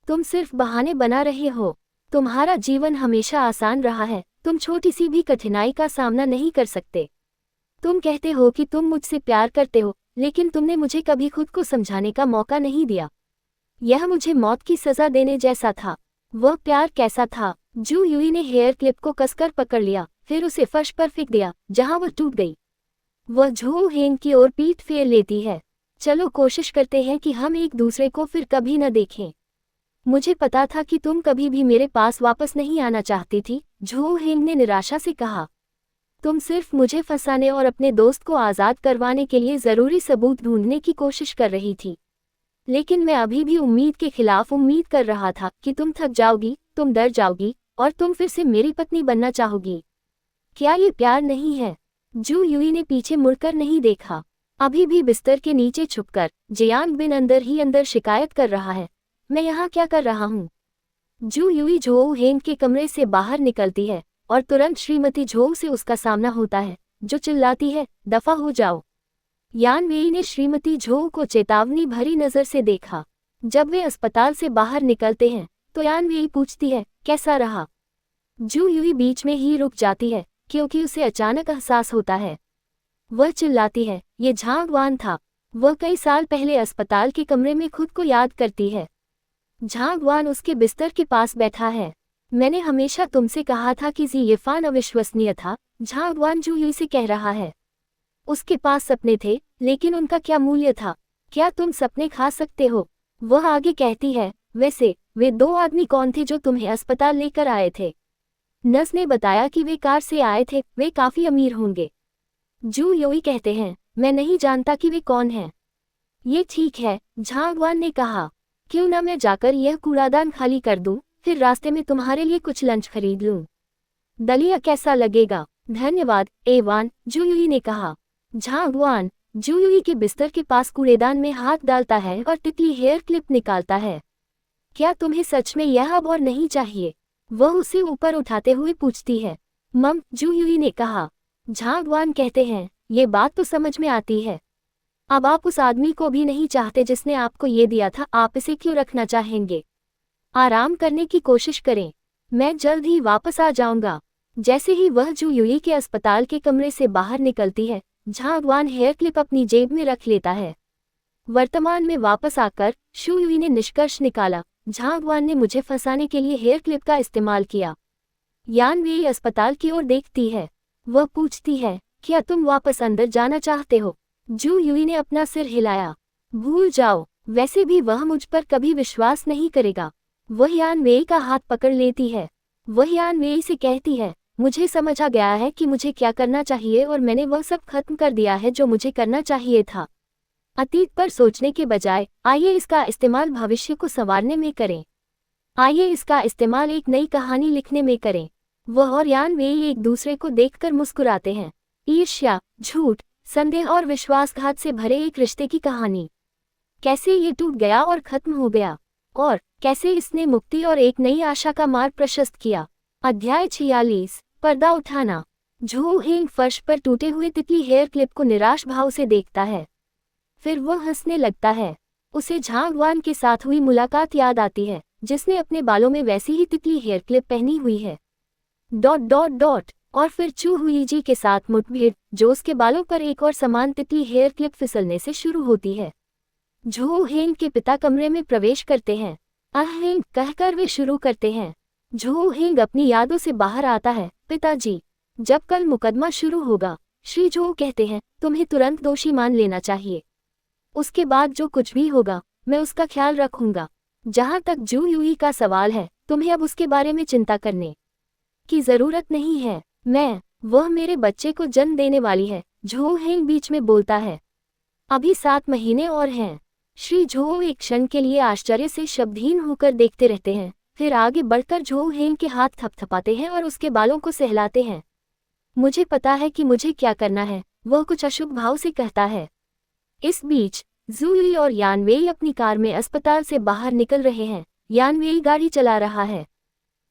तुम सिर्फ बहाने बना रहे हो। तुम्हारा जीवन हमेशा आसान रहा है, तुम छोटी सी भी कठिनाई का सामना नहीं कर सकते। तुम कहते हो कि तुम मुझसे प्यार करते हो, लेकिन तुमने मुझे कभी खुद को समझाने का मौका नहीं दिया। यह मुझे मौत की सजा देने जैसा था। वह प्यार कैसा था? जू यूई ने हेयर क्लिप को कसकर पकड़ लिया, फिर उसे फर्श पर फेंक दिया, जहां वह टूट गई। वह झू हेंग की ओर पीठ फेर लेती है। चलो कोशिश करते हैं कि हम एक दूसरे को फिर कभी न देखें। मुझे पता था कि तुम कभी भी मेरे पास वापस नहीं आना चाहती थी, झू हेंग ने निराशा से कहा। तुम सिर्फ मुझे फंसाने और अपने दोस्त को आज़ाद करवाने के लिए ज़रूरी सबूत ढूंढने की कोशिश कर रही थी। लेकिन मैं अभी भी उम्मीद के खिलाफ उम्मीद कर रहा था कि तुम थक जाओगी, तुम डर जाओगी, और तुम फिर से मेरी पत्नी बनना चाहोगी। क्या ये प्यार नहीं है? जू यूई ने पीछे मुड़कर नहीं देखा। अभी भी बिस्तर के नीचे छुपकर जियांग बिन अंदर ही अंदर शिकायत कर रहा है, मैं यहाँ क्या कर रहा हूँ? जू यूई झोऊ हेंग के कमरे से बाहर निकलती है, और तुरंत श्रीमती झोऊ से उसका सामना होता है, जो चिल्लाती है, दफा हो जाओ। यान वेई ने श्रीमती झोऊ को चेतावनी भरी नज़र से देखा। जब वे अस्पताल से बाहर निकलते हैं, तो यान वेई पूछती है, कैसा रहा? जू यूई बीच में ही रुक जाती है, क्योंकि उसे अचानक एहसास होता है। वह चिल्लाती है, ये झांग वान था। वह कई साल पहले अस्पताल के कमरे में खुद को याद करती है। झांग वान उसके बिस्तर के पास बैठा है। मैंने हमेशा तुमसे कहा था कि जी यिफान अविश्वसनीय था, झांग वान जू यूई से कह रहा है। उसके पास सपने थे, लेकिन उनका क्या मूल्य था? क्या तुम सपने खा सकते हो? वह आगे कहती है, वैसे वे दो आदमी कौन थे जो तुम्हें अस्पताल लेकर आए थे? नर्स ने बताया कि वे कार से आए थे, वे काफी अमीर होंगे। जू यूई कहते हैं, मैं नहीं जानता कि वे कौन हैं। ये ठीक है, झांग वान ने कहा। क्यों ना मैं जाकर यह कूड़ादान खाली कर दूं, फिर रास्ते में तुम्हारे लिए कुछ लंच खरीद लूं। दलिया कैसा लगेगा? धन्यवाद, एवान, जू यूई ने कहा। झांग वान जू यूई के बिस्तर के पास कूड़ेदान में हाथ डालता है और तितली हेयर क्लिप निकालता है। क्या तुम्हें सच में यह अब और नहीं चाहिए? वह उसे ऊपर उठाते हुए पूछती है। मम, जू यूई ने कहा। झांग वान कहते हैं, ये बात तो समझ में आती है। अब आप उस आदमी को भी नहीं चाहते जिसने आपको ये दिया था, आप इसे क्यों रखना चाहेंगे? आराम करने की कोशिश करें, मैं जल्द ही वापस आ जाऊंगा। जैसे ही वह जू यूई के अस्पताल के कमरे से बाहर निकलती है, झांग वान हेयर क्लिप अपनी जेब में रख लेता है। वर्तमान में वापस आकर शू यूई ने निष्कर्ष निकाला, झांग वान ने मुझे फंसाने के लिए हेयर क्लिप का इस्तेमाल किया। यान वेई अस्पताल की ओर देखती है। वह पूछती है, क्या तुम वापस अंदर जाना चाहते हो? जू यूई ने अपना सिर हिलाया। भूल जाओ, वैसे भी वह मुझ पर कभी विश्वास नहीं करेगा। वह यान वेई का हाथ पकड़ लेती है। वह यान वेई से कहती है, मुझे समझ आ गया है कि मुझे क्या करना चाहिए और मैंने वह सब खत्म कर दिया है जो मुझे करना चाहिए था। अतीत पर सोचने के बजाय आइए इसका इस्तेमाल भविष्य को संवारने में करें। आइए इसका इस्तेमाल एक नई कहानी लिखने में करें। वह और यान वेई एक दूसरे को देखकर मुस्कुराते हैं। ईर्ष्या, झूठ, संदेह और विश्वासघात से भरे एक रिश्ते की कहानी। कैसे ये टूट गया और खत्म हो गया, और कैसे इसने मुक्ति और एक नई आशा का मार्ग प्रशस्त किया। अध्याय 46। पर्दा उठाना। झू हेंग फर्श पर टूटे हुए तितली हेयर क्लिप को निराश भाव से देखता है। फिर वह हंसने लगता है। उसे झांग वान के साथ हुई मुलाकात याद आती है, जिसने अपने बालों में वैसी ही तितली हेयर क्लिप पहनी हुई है। ... और फिर चू हुई जी के साथ मुठभेड़, जो उसके बालों पर एक और समान तितली हेयर क्लिप फिसलने से शुरू होती है। झू हेंग के पिता कमरे में प्रवेश करते हैं। हेंग कहकर वे शुरू करते हैं। झू हेंग अपनी यादों से बाहर आता है। पिताजी, जब कल मुकदमा शुरू होगा, श्री झू कहते हैं, तुम्हें तुरंत दोषी मान लेना चाहिए। उसके बाद जो कुछ भी होगा, मैं उसका ख्याल रखूंगा। जहां तक जू यूई का सवाल है, तुम्हें अब उसके बारे में चिंता करने की जरूरत नहीं है। वह मेरे बच्चे को जन्म देने वाली है, झू हेंग बीच में बोलता है। अभी 7 महीने और हैं। श्री झू एक क्षण के लिए आश्चर्य से शब्दहीन होकर देखते रहते हैं, फिर आगे बढ़कर झू हेंग के हाथ थपथपाते हैं और उसके बालों को सहलाते हैं। मुझे पता है कि मुझे क्या करना है, वह कुछ अशुभ भाव से कहता है। इस बीच जू यूई और यान वेई अपनी कार में अस्पताल से बाहर निकल रहे हैं। यान वेई गाड़ी चला रहा है।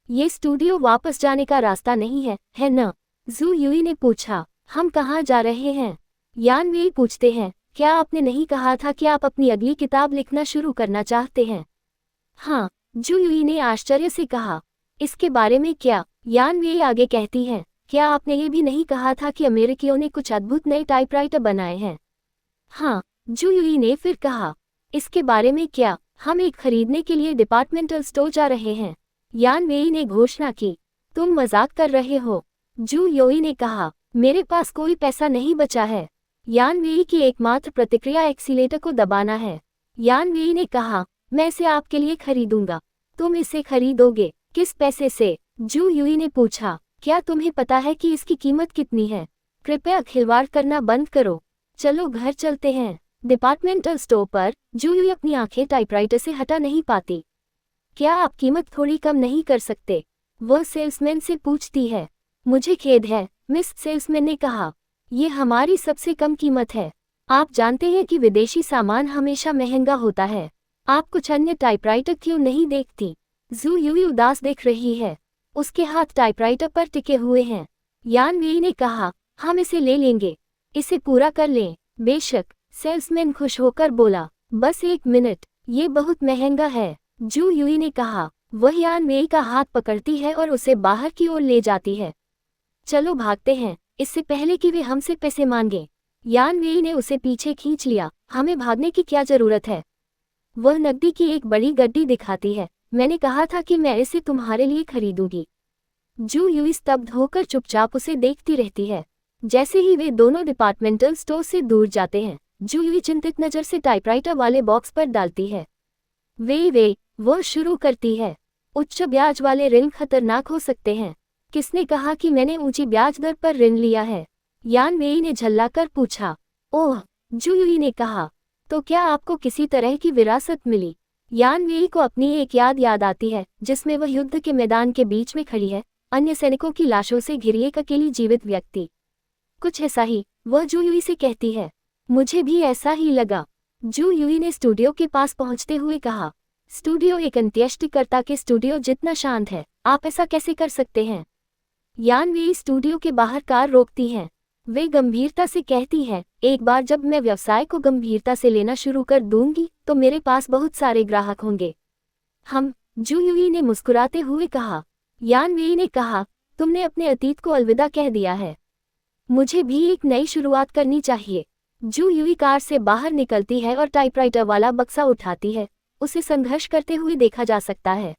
ये स्टूडियो वापस जाने का रास्ता नहीं है न? जू यूई ने पूछा। हम कहाँ जा रहे हैं? यान वेई पूछते हैं। क्या आपने नहीं कहा था कि आप अपनी अगली किताब लिखना शुरू करना चाहते हैं? हाँ, जू यूई ने आश्चर्य से कहा। इसके बारे में क्या? यान वेई आगे कहती हैं। क्या आपने ये भी नहीं कहा था कि अमेरिकियों ने कुछ अद्भुत नए टाइपराइटर बनाए हैं? हाँ, जू यूई ने फिर कहा। इसके बारे में क्या? हम एक खरीदने के लिए डिपार्टमेंटल स्टोर जा रहे हैं, यान वेई ने घोषणा की। तुम मजाक कर रहे हो? जू यूई ने कहा। मेरे पास कोई पैसा नहीं बचा है। यान वेई की एकमात्र प्रतिक्रिया एक्सीलेटर को दबाना है। यान वेई ने कहा, मैं इसे आपके लिए खरीदूंगा। तुम इसे खरीदोगे? किस पैसे से? जू यूई ने पूछा। क्या तुम्हें पता है कि इसकी कीमत कितनी है? कृपया खिलवाड़ करना बंद करो। चलो घर चलते हैं। डिपार्टमेंटल स्टोर पर जू यूई अपनी आंखें टाइपराइटर से हटा नहीं पाती। क्या आप कीमत थोड़ी कम नहीं कर सकते? वह सेल्समैन से पूछती है। मुझे खेद है, मिस, सेल्समैन ने कहा। ये हमारी सबसे कम कीमत है। आप जानते हैं कि विदेशी सामान हमेशा महंगा होता है। आप कुछ अन्य टाइपराइटर क्यों नहीं देखती? जू यूई उदास दिख रही है। उसके हाथ टाइपराइटर पर टिके हुए हैं। यान वेई ने कहा, हम इसे ले लेंगे। इसे पूरा कर लें। बेशक, सेल्समैन खुश होकर बोला। बस 1 मिनट, ये बहुत महंगा है। जू यूई ने कहा। वह यान वेई का हाथ पकड़ती है और उसे बाहर की ओर ले जाती है। चलो भागते हैं, इससे पहले कि वे हमसे पैसे मांगे। यान वेई ने उसे पीछे खींच लिया। हमें भागने की क्या जरूरत है? वह नकदी की एक बड़ी गड्डी दिखाती है। मैंने कहा था कि मैं इसे तुम्हारे लिए खरीदूंगी। जू यूई स्तब्ध होकर चुपचाप उसे देखती रहती है। जैसे ही वे दोनों डिपार्टमेंटल स्टोर से दूर जाते हैं, जू यूई चिंतित नजर से टाइपराइटर वाले बॉक्स पर डालती है। वह शुरू करती है। उच्च ब्याज वाले ऋण खतरनाक हो सकते हैं। किसने कहा कि मैंने ऊंची ब्याज दर पर ऋण लिया है? यान वेई ने झल्लाकर पूछा। ओह, जू यूई ने कहा। तो क्या आपको किसी तरह की विरासत मिली? यान वेई को अपनी एक याद आती है, जिसमें वह युद्ध के मैदान के बीच में खड़ी है, अन्य सैनिकों की लाशों से घिरी एक अकेली जीवित व्यक्ति। कुछ ऐसा ही वह जू यूई से कहती है। मुझे भी ऐसा ही लगा। जू यूई ने स्टूडियो के पास पहुंचते हुए कहा। स्टूडियो एक अंत्येष्टिकर्ता के स्टूडियो जितना शांत है। आप ऐसा कैसे कर सकते हैं? यान वेई स्टूडियो के बाहर कार रोकती हैं। वे गंभीरता से कहती है, एक बार जब मैं व्यवसाय को गंभीरता से लेना शुरू कर दूंगी, तो मेरे पास बहुत सारे ग्राहक होंगे। जू यूई ने मुस्कुराते हुए कहा। यान वेई ने कहा, तुमने अपने अतीत को अलविदा कह दिया है। मुझे भी एक नई शुरुआत करनी चाहिए। जू यूई कार से बाहर निकलती है और टाइपराइटर वाला बक्सा उठाती है। उसे संघर्ष करते हुए देखा जा सकता है।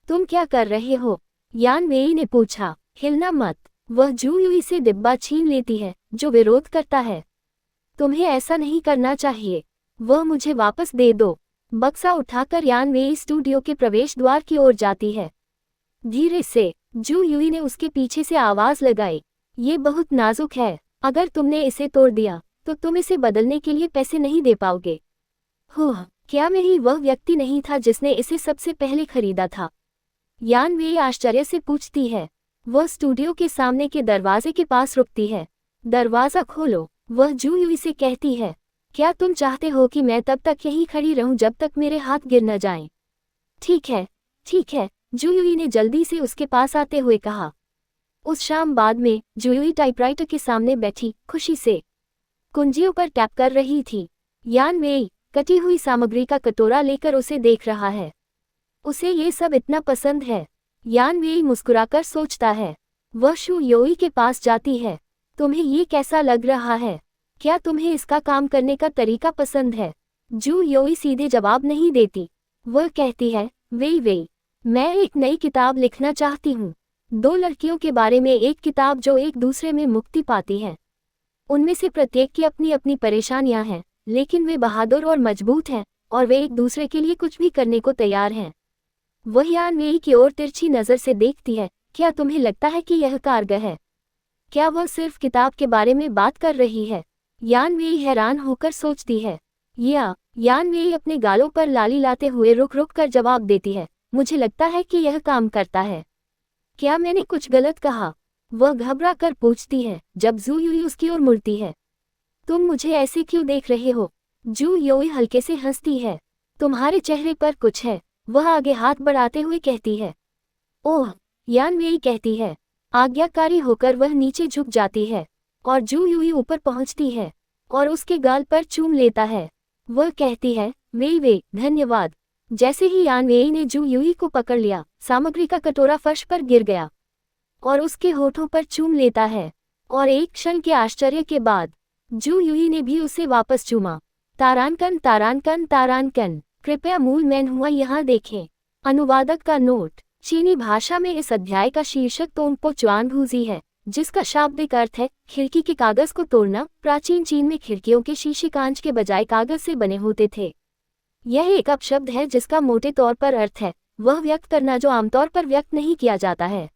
तुम क्या कर रहे हो? यान वेई ने पूछा। हिलना मत। वह जू यूई से डिब्बा छीन लेती है, जो विरोध करता है। तुम्हें ऐसा नहीं करना चाहिए। वह मुझे वापस दे दो। बक्सा उठाकर यान वेई स्टूडियो के प्रवेश द्वार की ओर जाती है। धीरे से जू यूई ने उसके पीछे से आवाज लगाई। ये बहुत नाजुक है। अगर तुमने इसे तोड़ दिया तो तुम इसे बदलने के लिए पैसे नहीं दे पाओगे। हो, क्या मैं ही वह व्यक्ति नहीं था जिसने इसे सबसे पहले खरीदा था? यान वेई आश्चर्य से पूछती है। वह स्टूडियो के सामने के दरवाजे के पास रुकती है। दरवाज़ा खोलो, वह जू यूई से कहती है। क्या तुम चाहते हो कि मैं तब तक यहीं खड़ी रहूं जब तक मेरे हाथ गिर न जाएं? ठीक है, ठीक है, जू यूई ने जल्दी से उसके पास आते हुए कहा। उस शाम बाद में जू यूई टाइपराइटर के सामने बैठी खुशी से कुंजियों पर टैप कर रही थी। यान वेई कटी हुई सामग्री का कटोरा लेकर उसे देख रहा है। उसे ये सब इतना पसंद है। यान वेई मुस्कुराकर सोचता है। वह शू योई के पास जाती है। तुम्हें ये कैसा लग रहा है? क्या तुम्हें इसका काम करने का तरीका पसंद है? जू योई सीधे जवाब नहीं देती। वह कहती है, वेई वेई, मैं एक नई किताब लिखना चाहती हूँ। 2 लड़कियों के बारे में एक किताब जो एक दूसरे में मुक्ति पाती हैं। उनमें से प्रत्येक की अपनी अपनी परेशानियां हैं, लेकिन वे बहादुर और मजबूत हैं और वे एक दूसरे के लिए कुछ भी करने को तैयार हैं। वह यान वेई की ओर तिरछी नज़र से देखती है। क्या तुम्हें लगता है कि यह कारगर है? क्या वह सिर्फ किताब के बारे में बात कर रही है? यान वेई हैरान होकर सोचती है। यान वेई अपने गालों पर लाली लाते हुए रुक रुक कर जवाब देती है। मुझे लगता है कि यह काम करता है। क्या मैंने कुछ गलत कहा? वह घबरा कर पूछती है जब जू यूई उसकी ओर मुड़ती है। तुम मुझे ऐसे क्यों देख रहे हो? जू यूई हल्के से हंसती है। तुम्हारे चेहरे पर कुछ है, वह आगे हाथ बढ़ाते हुए कहती है। ओह, यान वेई कहती है। आज्ञाकारी होकर वह नीचे झुक जाती है और जू यूई ऊपर पहुंचती है और उसके गाल पर चूम लेता है। वह कहती है, वेई वेई, धन्यवाद। जैसे ही यान वेई ने जू यूई को पकड़ लिया, सामग्री का कटोरा फर्श पर गिर गया और उसके होठों पर चूम लेता है और एक क्षण के आश्चर्य के बाद जू यूई ने भी उसे वापस चूमा। तारानकन तारानकन तारानकन, कृपया मूल मैन हुआ यहाँ देखें। अनुवादक का नोट। चीनी भाषा में इस अध्याय का शीर्षक तोंगपो चुआनभूजी है, जिसका शाब्दिक अर्थ है खिड़की के कागज को तोड़ना। प्राचीन चीन में खिड़कियों के शीशे कांच के बजाय कागज से बने होते थे। यह एक अपशब्द है जिसका मोटे तौर पर अर्थ है वह व्यक्त करना जो आमतौर पर व्यक्त नहीं किया जाता है।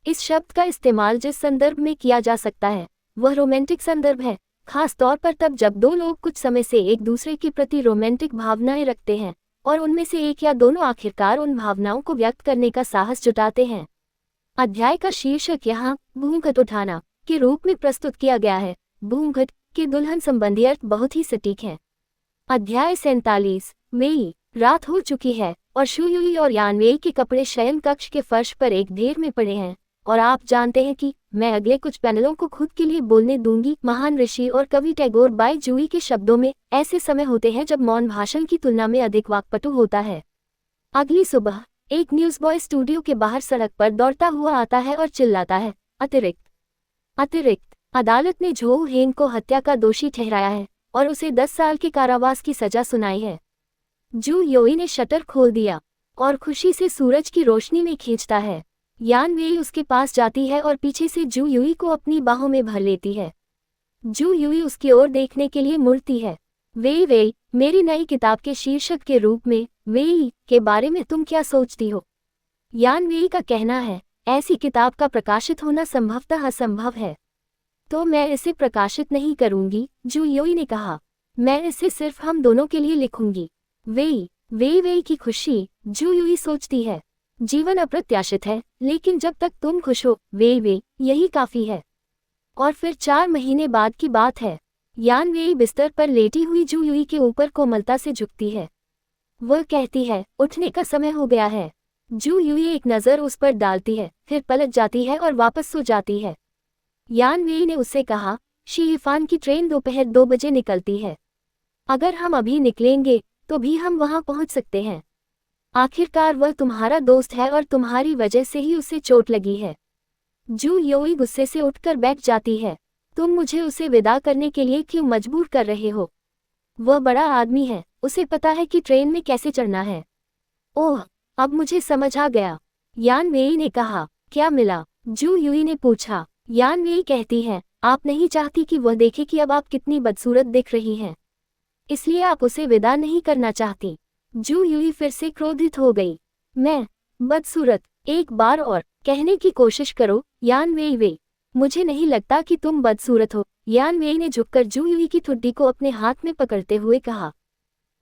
इस शब्द का इस्तेमाल जिस संदर्भ में किया जा सकता है वह रोमांटिक संदर्भ है, खास तौर पर तब जब 2 लोग कुछ समय से एक दूसरे के प्रति रोमांटिक भावनाएं रखते हैं और उनमें से एक या दोनों आखिरकार उन भावनाओं को व्यक्त करने का साहस जुटाते हैं। अध्याय का शीर्षक यहाँ घूंघट उठाना के रूप में प्रस्तुत किया गया है। घूंघट के दुल्हन संबंधी अर्थ बहुत ही सटीक है। अध्याय 47। वेई। रात हो चुकी है और शू यूई और यान वेई के कपड़े शयन कक्ष के फर्श पर एक ढेर में पड़े हैं और आप जानते हैं कि मैं अगले कुछ पैनलों को खुद के लिए बोलने दूंगी। महान ऋषि और कवि टैगोर बाई जूई के शब्दों में, ऐसे समय होते हैं जब मौन भाषण की तुलना में अधिक वाक्पटु होता है। अगली सुबह एक न्यूज़ बॉय स्टूडियो के बाहर सड़क पर दौड़ता हुआ आता है और चिल्लाता है, अतिरिक्त। अदालत ने झोउ हेंग को हत्या का दोषी ठहराया है और उसे 10 साल के कारावास की सजा सुनाई है। जू योई ने शटर खोल दिया और खुशी से सूरज की रोशनी में खींचता है। यान वेई उसके पास जाती है और पीछे से जू यूई को अपनी बाहों में भर लेती है। जू यूई उसकी ओर देखने के लिए मुड़ती है। वेई वेई, मेरी नई किताब के शीर्षक के रूप में वेई के बारे में तुम क्या सोचती हो? यान वेई का कहना है, ऐसी किताब का प्रकाशित होना संभवतः असंभव है। तो मैं इसे प्रकाशित नहीं करूंगी, जू यूई ने कहा। मैं इसे सिर्फ हम दोनों के लिए लिखूंगी। वेई की खुशी, जू यूई सोचती है। जीवन अप्रत्याशित है, लेकिन जब तक तुम खुश हो, वेई, यही काफी है। और फिर 4 महीने बाद की बात है। यान वेई बिस्तर पर लेटी हुई जू यूई के ऊपर कोमलता से झुकती है। वह कहती है, उठने का समय हो गया है। जू यूई एक नज़र उस पर डालती है, फिर पलट जाती है और वापस सो जाती है। यान वेई ने उससे कहा, शीइफान की ट्रेन दोपहर 2 बजे निकलती है। अगर हम अभी निकलेंगे तो भी हम वहां पहुंच सकते हैं। आखिरकार वह तुम्हारा दोस्त है और तुम्हारी वजह से ही उसे चोट लगी है। जू योई गुस्से से उठकर बैठ जाती है। तुम मुझे उसे विदा करने के लिए क्यों मजबूर कर रहे हो? वह बड़ा आदमी है, उसे पता है कि ट्रेन में कैसे चढ़ना है। ओह, अब मुझे समझ आ गया, यान वेई ने कहा। क्या मिला? जू यूई ने पूछा। यान वेई कहती है, आप नहीं चाहती कि वह देखे कि अब आप कितनी बदसूरत दिख रही हैं, इसलिए आप उसे विदा नहीं करना चाहती। जू यूई फिर से क्रोधित हो गई। मैं बदसूरत? एक बार और कहने की कोशिश करो, यान वेई। मुझे नहीं लगता कि तुम बदसूरत हो, यान वेई ने झुककर जू यूई की ठुड्डी को अपने हाथ में पकड़ते हुए कहा।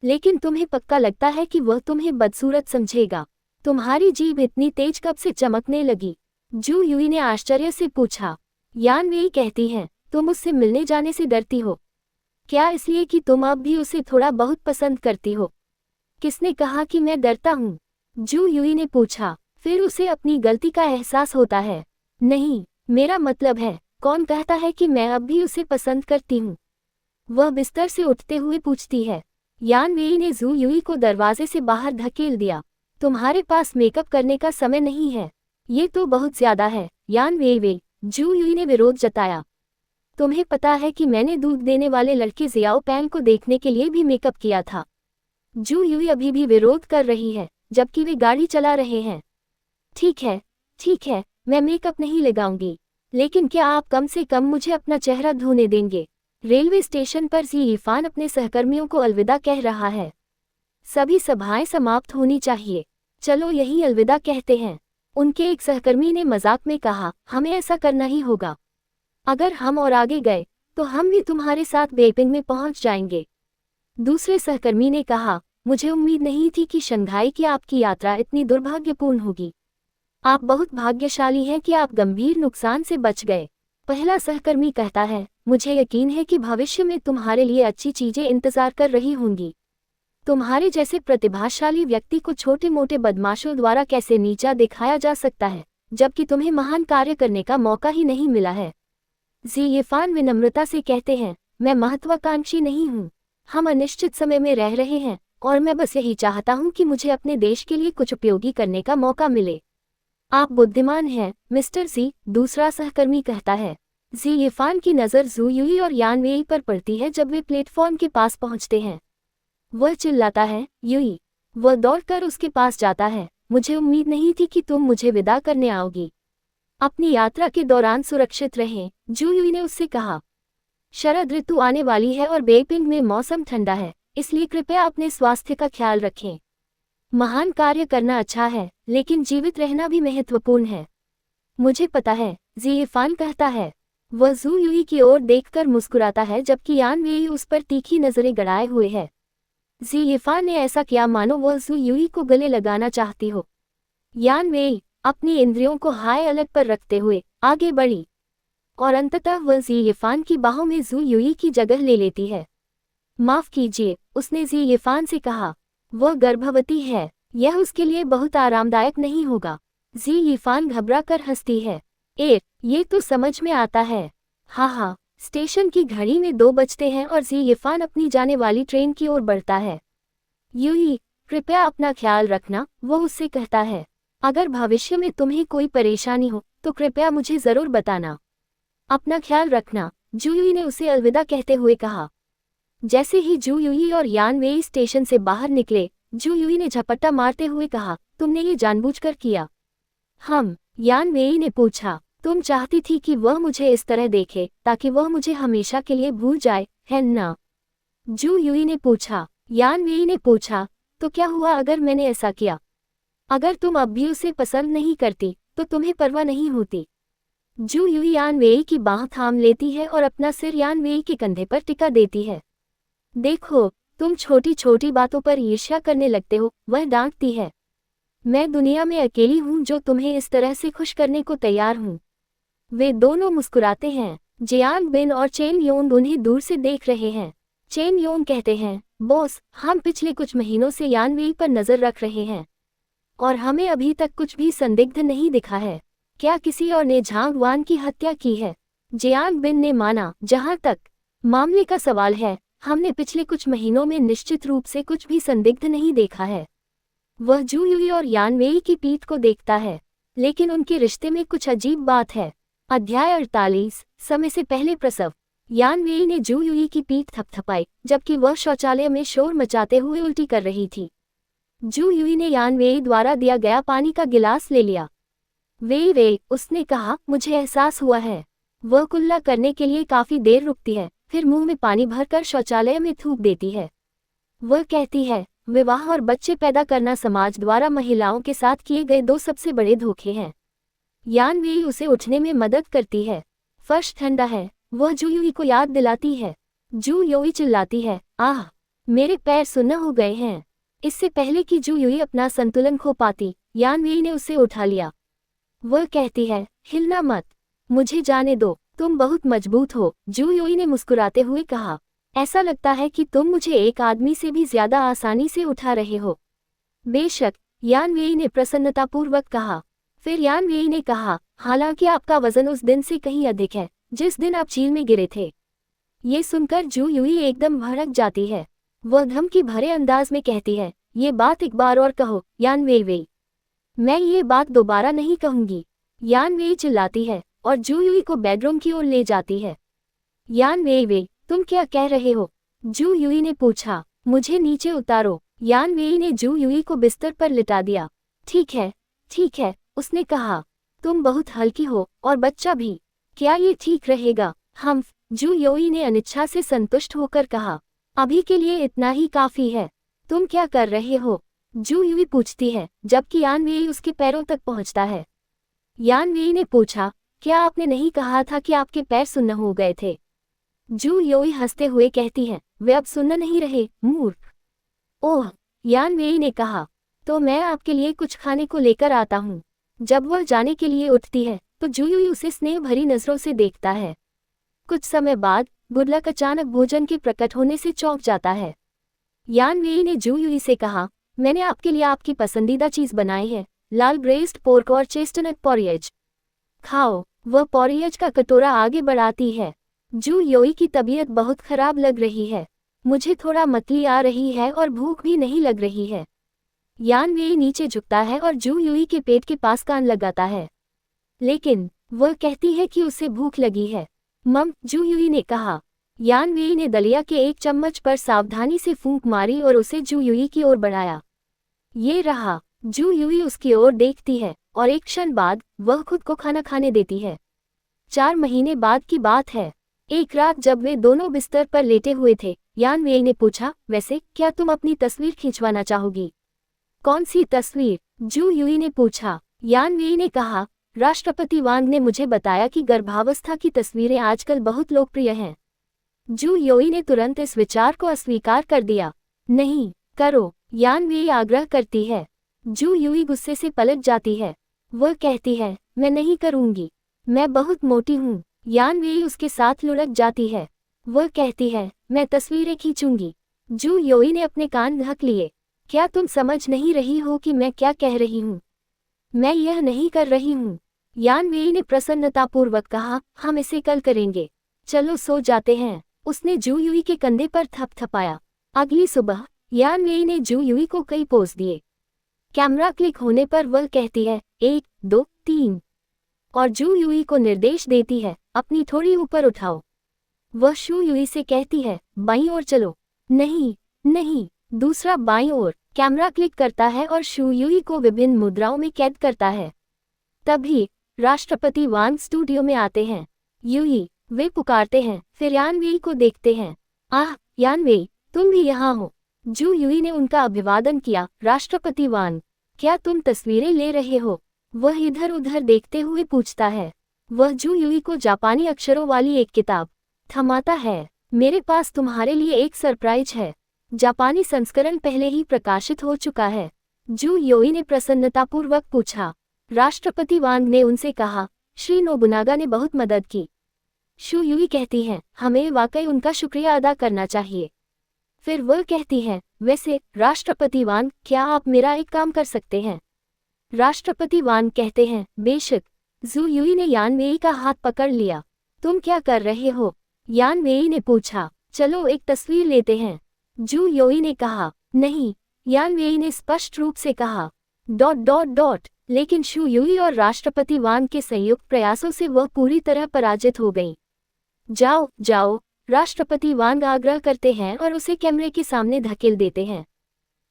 लेकिन तुम्हें पक्का लगता है कि वह तुम्हें बदसूरत समझेगा? तुम्हारी जीभ इतनी तेज कब से चमकने लगी? जू यूई ने आश्चर्य से पूछा। यान वेई कहती हैं, तुम उससे मिलने जाने से डरती हो? क्या इसलिए कि तुम अब भी उसे थोड़ा बहुत पसंद करती हो? किसने कहा कि मैं डरता हूँ? जू यूई ने पूछा। फिर उसे अपनी गलती का एहसास होता है। नहीं, मेरा मतलब है, कौन कहता है कि मैं अब भी उसे पसंद करती हूँ? वह बिस्तर से उठते हुए पूछती है। यान वेई ने जू यूई को दरवाजे से बाहर धकेल दिया। तुम्हारे पास मेकअप करने का समय नहीं है। ये तो बहुत ज्यादा है, यान वेई। जू यूई ने विरोध जताया। तुम्हें पता है कि मैंने दूध देने वाले लड़के जियाओ पैंग को देखने के लिए भी मेकअप किया था। जू यूई अभी भी विरोध कर रही है, जबकि वे गाड़ी चला रहे हैं। ठीक है, मैं मेकअप नहीं लगाऊंगी, लेकिन क्या आप कम से कम मुझे अपना चेहरा धोने देंगे? रेलवे स्टेशन पर जी इरफान अपने सहकर्मियों को अलविदा कह रहा है। सभी सभाएं समाप्त होनी चाहिए। चलो यही अलविदा कहते हैं। उनके एक सहकर्मी ने मजाक में कहा, हमें ऐसा करना ही होगा। अगर हम और आगे गए तो हम भी तुम्हारे साथ बेइजिंग में पहुंच जाएंगे। दूसरे सहकर्मी ने कहा, मुझे उम्मीद नहीं थी कि शंघाई की आपकी यात्रा इतनी दुर्भाग्यपूर्ण होगी। आप बहुत भाग्यशाली हैं कि आप गंभीर नुकसान से बच गए। पहला सहकर्मी कहता है, मुझे यकीन है कि भविष्य में तुम्हारे लिए अच्छी चीजें इंतजार कर रही होंगी। तुम्हारे जैसे प्रतिभाशाली व्यक्ति को छोटे मोटे बदमाशों द्वारा कैसे नीचा दिखाया जा सकता है, जबकि तुम्हें महान कार्य करने का मौका ही नहीं मिला है। जी इरफान विनम्रता से कहते हैं, मैं महत्वाकांक्षी नहीं हूँ। हम अनिश्चित समय में रह रहे हैं और मैं बस यही चाहता हूँ कि मुझे अपने देश के लिए कुछ उपयोगी करने का मौका मिले। आप बुद्धिमान हैं, मिस्टर जी, दूसरा सहकर्मी कहता है। जी इरफान की नज़र जू यूई और यान वेई पर पड़ती है जब वे प्लेटफॉर्म के पास पहुंचते हैं। वह चिल्लाता है, यूई। वह दौड़कर उसके पास जाता है। मुझे उम्मीद नहीं थी कि तुम मुझे विदा करने आओगी। अपनी यात्रा के दौरान सुरक्षित रहें, जू यूई ने उससे कहा। शरद ऋतु आने वाली है और बेइजिंग में मौसम ठंडा है, इसलिए कृपया अपने स्वास्थ्य का ख्याल रखें। महान कार्य करना अच्छा है, लेकिन जीवित रहना भी महत्वपूर्ण है। मुझे पता है, जी इरफान कहता है। वह जू यूई की ओर देखकर मुस्कुराता है जबकि यान वेई उस पर तीखी नजरें गड़ाए हुए है। जी इरफान ने ऐसा किया मानो वह जू यूई को गले लगाना चाहती हो। यान वेई अपनी इंद्रियों को हाई अलर्ट पर रखते हुए आगे बढ़ी और अंततः वह जी इरफान की बाहों में जू यूई की जगह ले लेती है। माफ कीजिए, उसने जी इरफान से कहा। वह गर्भवती है, यह उसके लिए बहुत आरामदायक नहीं होगा। जी इरफान घबरा कर हंसती है। ये तो समझ में आता है। हाँ, स्टेशन की घड़ी में 2 बजते हैं और जी इरफान अपनी जाने वाली ट्रेन की ओर बढ़ता है। यूई, कृपया अपना ख्याल रखना, वह उससे कहता है। अगर भविष्य में तुम्हें कोई परेशानी हो तो कृपया मुझे जरूर बताना। अपना ख्याल रखना, जू यूई ने उसे अलविदा कहते हुए कहा। जैसे ही जू यूई और यान वेई स्टेशन से बाहर निकले, जू यूई ने झपट्टा मारते हुए कहा, तुमने ये जानबूझकर किया? यान वेई ने पूछा। तुम चाहती थी कि वह मुझे इस तरह देखे ताकि वह मुझे हमेशा के लिए भूल जाए, है ना? जू यूई ने पूछा। यान वेई ने पूछा, तो क्या हुआ अगर मैंने ऐसा किया? अगर तुम अब भी उसे पसंद नहीं करती तो तुम्हें परवाह नहीं होती। जू यूई यान वेई की बाँह थाम लेती है और अपना सिर यान वेई के कंधे पर टिका देती है। देखो, तुम छोटी छोटी बातों पर ईर्ष्या करने लगते हो, वह डांटती है। मैं दुनिया में अकेली हूँ जो तुम्हें इस तरह से खुश करने को तैयार हूँ। वे दोनों मुस्कुराते हैं। जियांग बिन और चेन योंग उन्हें दूर से देख रहे हैं। चेन योंग कहते हैं, बॉस, हम पिछले कुछ महीनों से यान वेई पर नजर रख रहे हैं और हमें अभी तक कुछ भी संदिग्ध नहीं दिखा है। क्या किसी और ने झांग वान की हत्या की है? जियांग बिन ने माना, जहां तक मामले का सवाल है, हमने पिछले कुछ महीनों में निश्चित रूप से कुछ भी संदिग्ध नहीं देखा है। वह जू यूई और यान वेई की पीठ को देखता है, लेकिन उनके रिश्ते में कुछ अजीब बात है। अध्याय 48, समय से पहले प्रसव। यान वेई ने जू यूई की पीठ थपथपाई जबकि वह शौचालय में शोर मचाते हुए उल्टी कर रही थी। जू यूई ने यान वेई द्वारा दिया गया पानी का गिलास ले लिया। वे, उसने कहा, मुझे एहसास हुआ है। वह कुल्ला करने के लिए काफी देर रुकती है, फिर मुंह में पानी भरकर शौचालय में थूक देती है। वह कहती है, विवाह और बच्चे पैदा करना समाज द्वारा महिलाओं के साथ किए गए 2 सबसे बड़े धोखे हैं। यान वेई उसे उठने में मदद करती है। फर्श ठंडा है, वह जू यूई को याद दिलाती है। जू यूई चिल्लाती है, आह, मेरे पैर सुन्न हो गए हैं। इससे पहले कि जू यूई अपना संतुलन खो पाती, यान वेई ने उसे उठा लिया। वह कहती है, हिलना मत, मुझे जाने दो, तुम बहुत मजबूत हो। जू यूई ने मुस्कुराते हुए कहा, ऐसा लगता है कि तुम मुझे एक आदमी से भी ज्यादा आसानी से उठा रहे हो। बेशक, यान वेई ने प्रसन्नतापूर्वक कहा। फिर यान वेई ने कहा, हालांकि आपका वजन उस दिन से कहीं अधिक है जिस दिन आप झील में गिरे थे। ये सुनकर जू यूई एकदम भड़क जाती है। वह धमकी भरे अंदाज में कहती है, ये बात एक बार और कहो, यान वेई। मैं ये बात दोबारा नहीं कहूंगी। यान वेई चिल्लाती है और जू यूई को बेडरूम की ओर ले जाती है। यान वेई, तुम क्या कह रहे हो? जू यूई ने पूछा। मुझे नीचे उतारो। यान वेई ने जू यूई को बिस्तर पर लिटा दिया। ठीक है, उसने कहा, तुम बहुत हल्की हो और बच्चा भी। क्या ये ठीक रहेगा? जू यूई ने अनिच्छा से संतुष्ट होकर कहा, अभी के लिए इतना ही काफी है। तुम क्या कर रहे हो? जू यूई पूछती है, जबकि यान वेई उसके पैरों तक पहुंचता है। यान वेई ने पूछा, क्या आपने नहीं कहा था कि आपके पैर सुन्न हो गए थे? जू यूई हंसते हुए कहती है, वे अब सुन्न नहीं रहे, मूर्ख। ओह, यान वेई ने कहा, तो मैं आपके लिए कुछ खाने को लेकर आता हूँ। जब वह जाने के लिए उठती है तो जू यूई उसे स्नेह भरी नजरों से देखता है। कुछ समय बाद गुडलक अचानक भोजन के प्रकट होने से चौंक जाता है। यान वेई ने जू यूई से कहा, मैंने आपके लिए आपकी पसंदीदा चीज बनाई है, लाल ब्रेस्ड पोर्क और चेस्टनट पॉरिएज। खाओ। वह पॉरिएज का कटोरा आगे बढ़ाती है। जू यूई की तबीयत बहुत खराब लग रही है। मुझे थोड़ा मतली आ रही है और भूख भी नहीं लग रही है। यान वेई नीचे झुकता है और जू यूई के पेट के पास कान लगाता है। लेकिन वह कहती है कि उसे भूख लगी है। जू यूई ने कहा। यान वेई ने दलिया के एक चम्मच पर सावधानी से फूंक मारी और उसे जू यूई की ओर बढ़ाया। ये रहा। जू यूई उसकी ओर देखती है और एक क्षण बाद वह खुद को खाना खाने देती है। 4 महीने बाद की बात है। एक रात जब वे दोनों बिस्तर पर लेटे हुए थे, यान वेई ने पूछा, वैसे क्या तुम अपनी तस्वीर खिंचवाना चाहोगी? कौन सी तस्वीर? जू यूई ने पूछा। यान वेई ने कहा, राष्ट्रपति वांग ने मुझे बताया कि गर्भावस्था की तस्वीरें आजकल बहुत लोकप्रिय हैं। जू यूई ने तुरंत इस विचार को अस्वीकार कर दिया। नहीं करो, यान वेई आग्रह करती है। जू यूई गुस्से से पलट जाती है। वह कहती है, मैं नहीं करूंगी, मैं बहुत मोटी हूँ। यान वेई उसके साथ लुढ़क जाती है। वह कहती है, मैं तस्वीरें खींचूंगी। जू यूई ने अपने कान ढक लिए। क्या तुम समझ नहीं रही हो कि मैं क्या कह रही हूँ? मैं यह नहीं कर रही हूँ। यान वेई ने प्रसन्नतापूर्वक कहा, हम इसे कल करेंगे। चलो सो जाते हैं। उसने जू यूई के कंधे पर थपथपाया। अगली सुबह यान वेई ने जू यूई को कई पोज दिए। कैमरा क्लिक होने पर वह कहती है, 1, 2, 3 और जू यूई को निर्देश देती है, अपनी थोड़ी ऊपर उठाओ। वह शू यूई से कहती है, बाईं ओर चलो। नहीं, दूसरा बाईं ओर। कैमरा क्लिक करता है और शू यूई को विभिन्न मुद्राओं में कैद करता है। तभी राष्ट्रपति वांग स्टूडियो में आते हैं। यूई, वे पुकारते हैं, फिर यान वेई को देखते हैं। आह, यान वेई, तुम भी यहाँ हो। जू यूई ने उनका अभिवादन किया। राष्ट्रपति वांग, क्या तुम तस्वीरें ले रहे हो? वह इधर उधर देखते हुए पूछता है। वह जू यूई को जापानी अक्षरों वाली एक किताब थमाता है। मेरे पास तुम्हारे लिए एक सरप्राइज है। जापानी संस्करण पहले ही प्रकाशित हो चुका है। जू यूई ने प्रसन्नतापूर्वक पूछा। राष्ट्रपति वांग ने उनसे कहा, श्री नोबुनागा ने बहुत मदद की। शू यूई कहती हैं, हमें वाकई उनका शुक्रिया अदा करना चाहिए। फिर वह कहती है, वैसे राष्ट्रपति वांग, क्या आप मेरा एक काम कर सकते हैं? राष्ट्रपति वांग कहते हैं, बेशक। जू यूई ने यान वेई का हाथ पकड़ लिया। तुम क्या कर रहे हो? यान वेई ने पूछा। चलो एक तस्वीर लेते हैं। जू यूई ने कहा। नहीं, यान वेई ने स्पष्ट रूप से कहा। ... लेकिन शू यूई और राष्ट्रपति वांग के संयुक्त प्रयासों से वह पूरी तरह पराजित हो गई। जाओ, राष्ट्रपति वांग आग्रह करते हैं और उसे कैमरे के सामने धकेल देते हैं।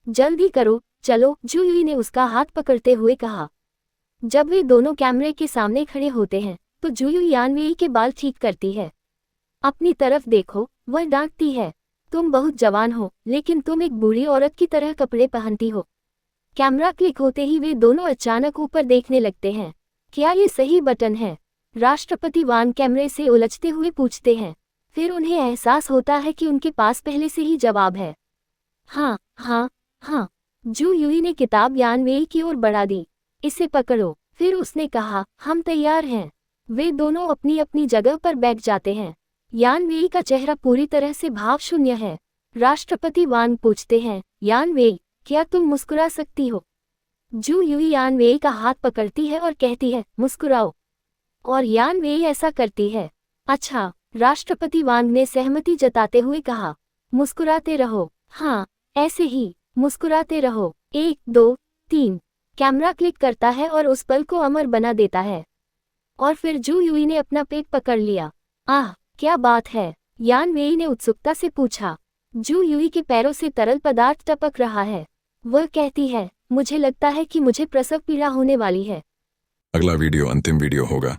जल्दी करो, चलो, जू यूई ने उसका हाथ पकड़ते हुए कहा। जब वे दोनों कैमरे के सामने खड़े होते हैं तो जू यूई यान वेई के बाल ठीक करती है। अपनी तरफ देखो, वह डांटती है, तुम बहुत जवान हो, लेकिन तुम एक बूढ़ी औरत की तरह कपड़े पहनती हो। कैमरा क्लिक होते ही वे दोनों अचानक ऊपर देखने लगते हैं। क्या ये सही बटन है? राष्ट्रपति वांग कैमरे से उलझते हुए पूछते हैं। फिर उन्हें एहसास होता है कि उनके पास पहले से ही जवाब है। हाँ हाँ हाँ। जू यूई ने किताब यान वेई की ओर बढ़ा दी। इसे पकड़ो। फिर उसने कहा, हम तैयार हैं। वे दोनों अपनी अपनी जगह पर बैठ जाते हैं। यान वेई का चेहरा पूरी तरह से भावशून्य है। राष्ट्रपति वांग पूछते हैं, यान वेई, क्या तुम मुस्कुरा सकती हो? जू यूई यान वेई का हाथ पकड़ती है और कहती है, मुस्कुराओ। और यान वेई ऐसा करती है। अच्छा, राष्ट्रपति वांग ने सहमति जताते हुए कहा, मुस्कुराते रहो। हाँ, ऐसे ही, मुस्कुराते रहो। 1 2 3। कैमरा क्लिक करता है और उस पल को अमर बना देता है। और फिर जू यूई ने अपना पेट पकड़ लिया। आह, क्या बात है? यान वेई ने उत्सुकता से पूछा। जू यूई के पैरों से तरल पदार्थ टपक रहा है। वह कहती है, मुझे लगता है कि मुझे प्रसव पीड़ा होने वाली है।
अगला वीडियो अंतिम वीडियो होगा।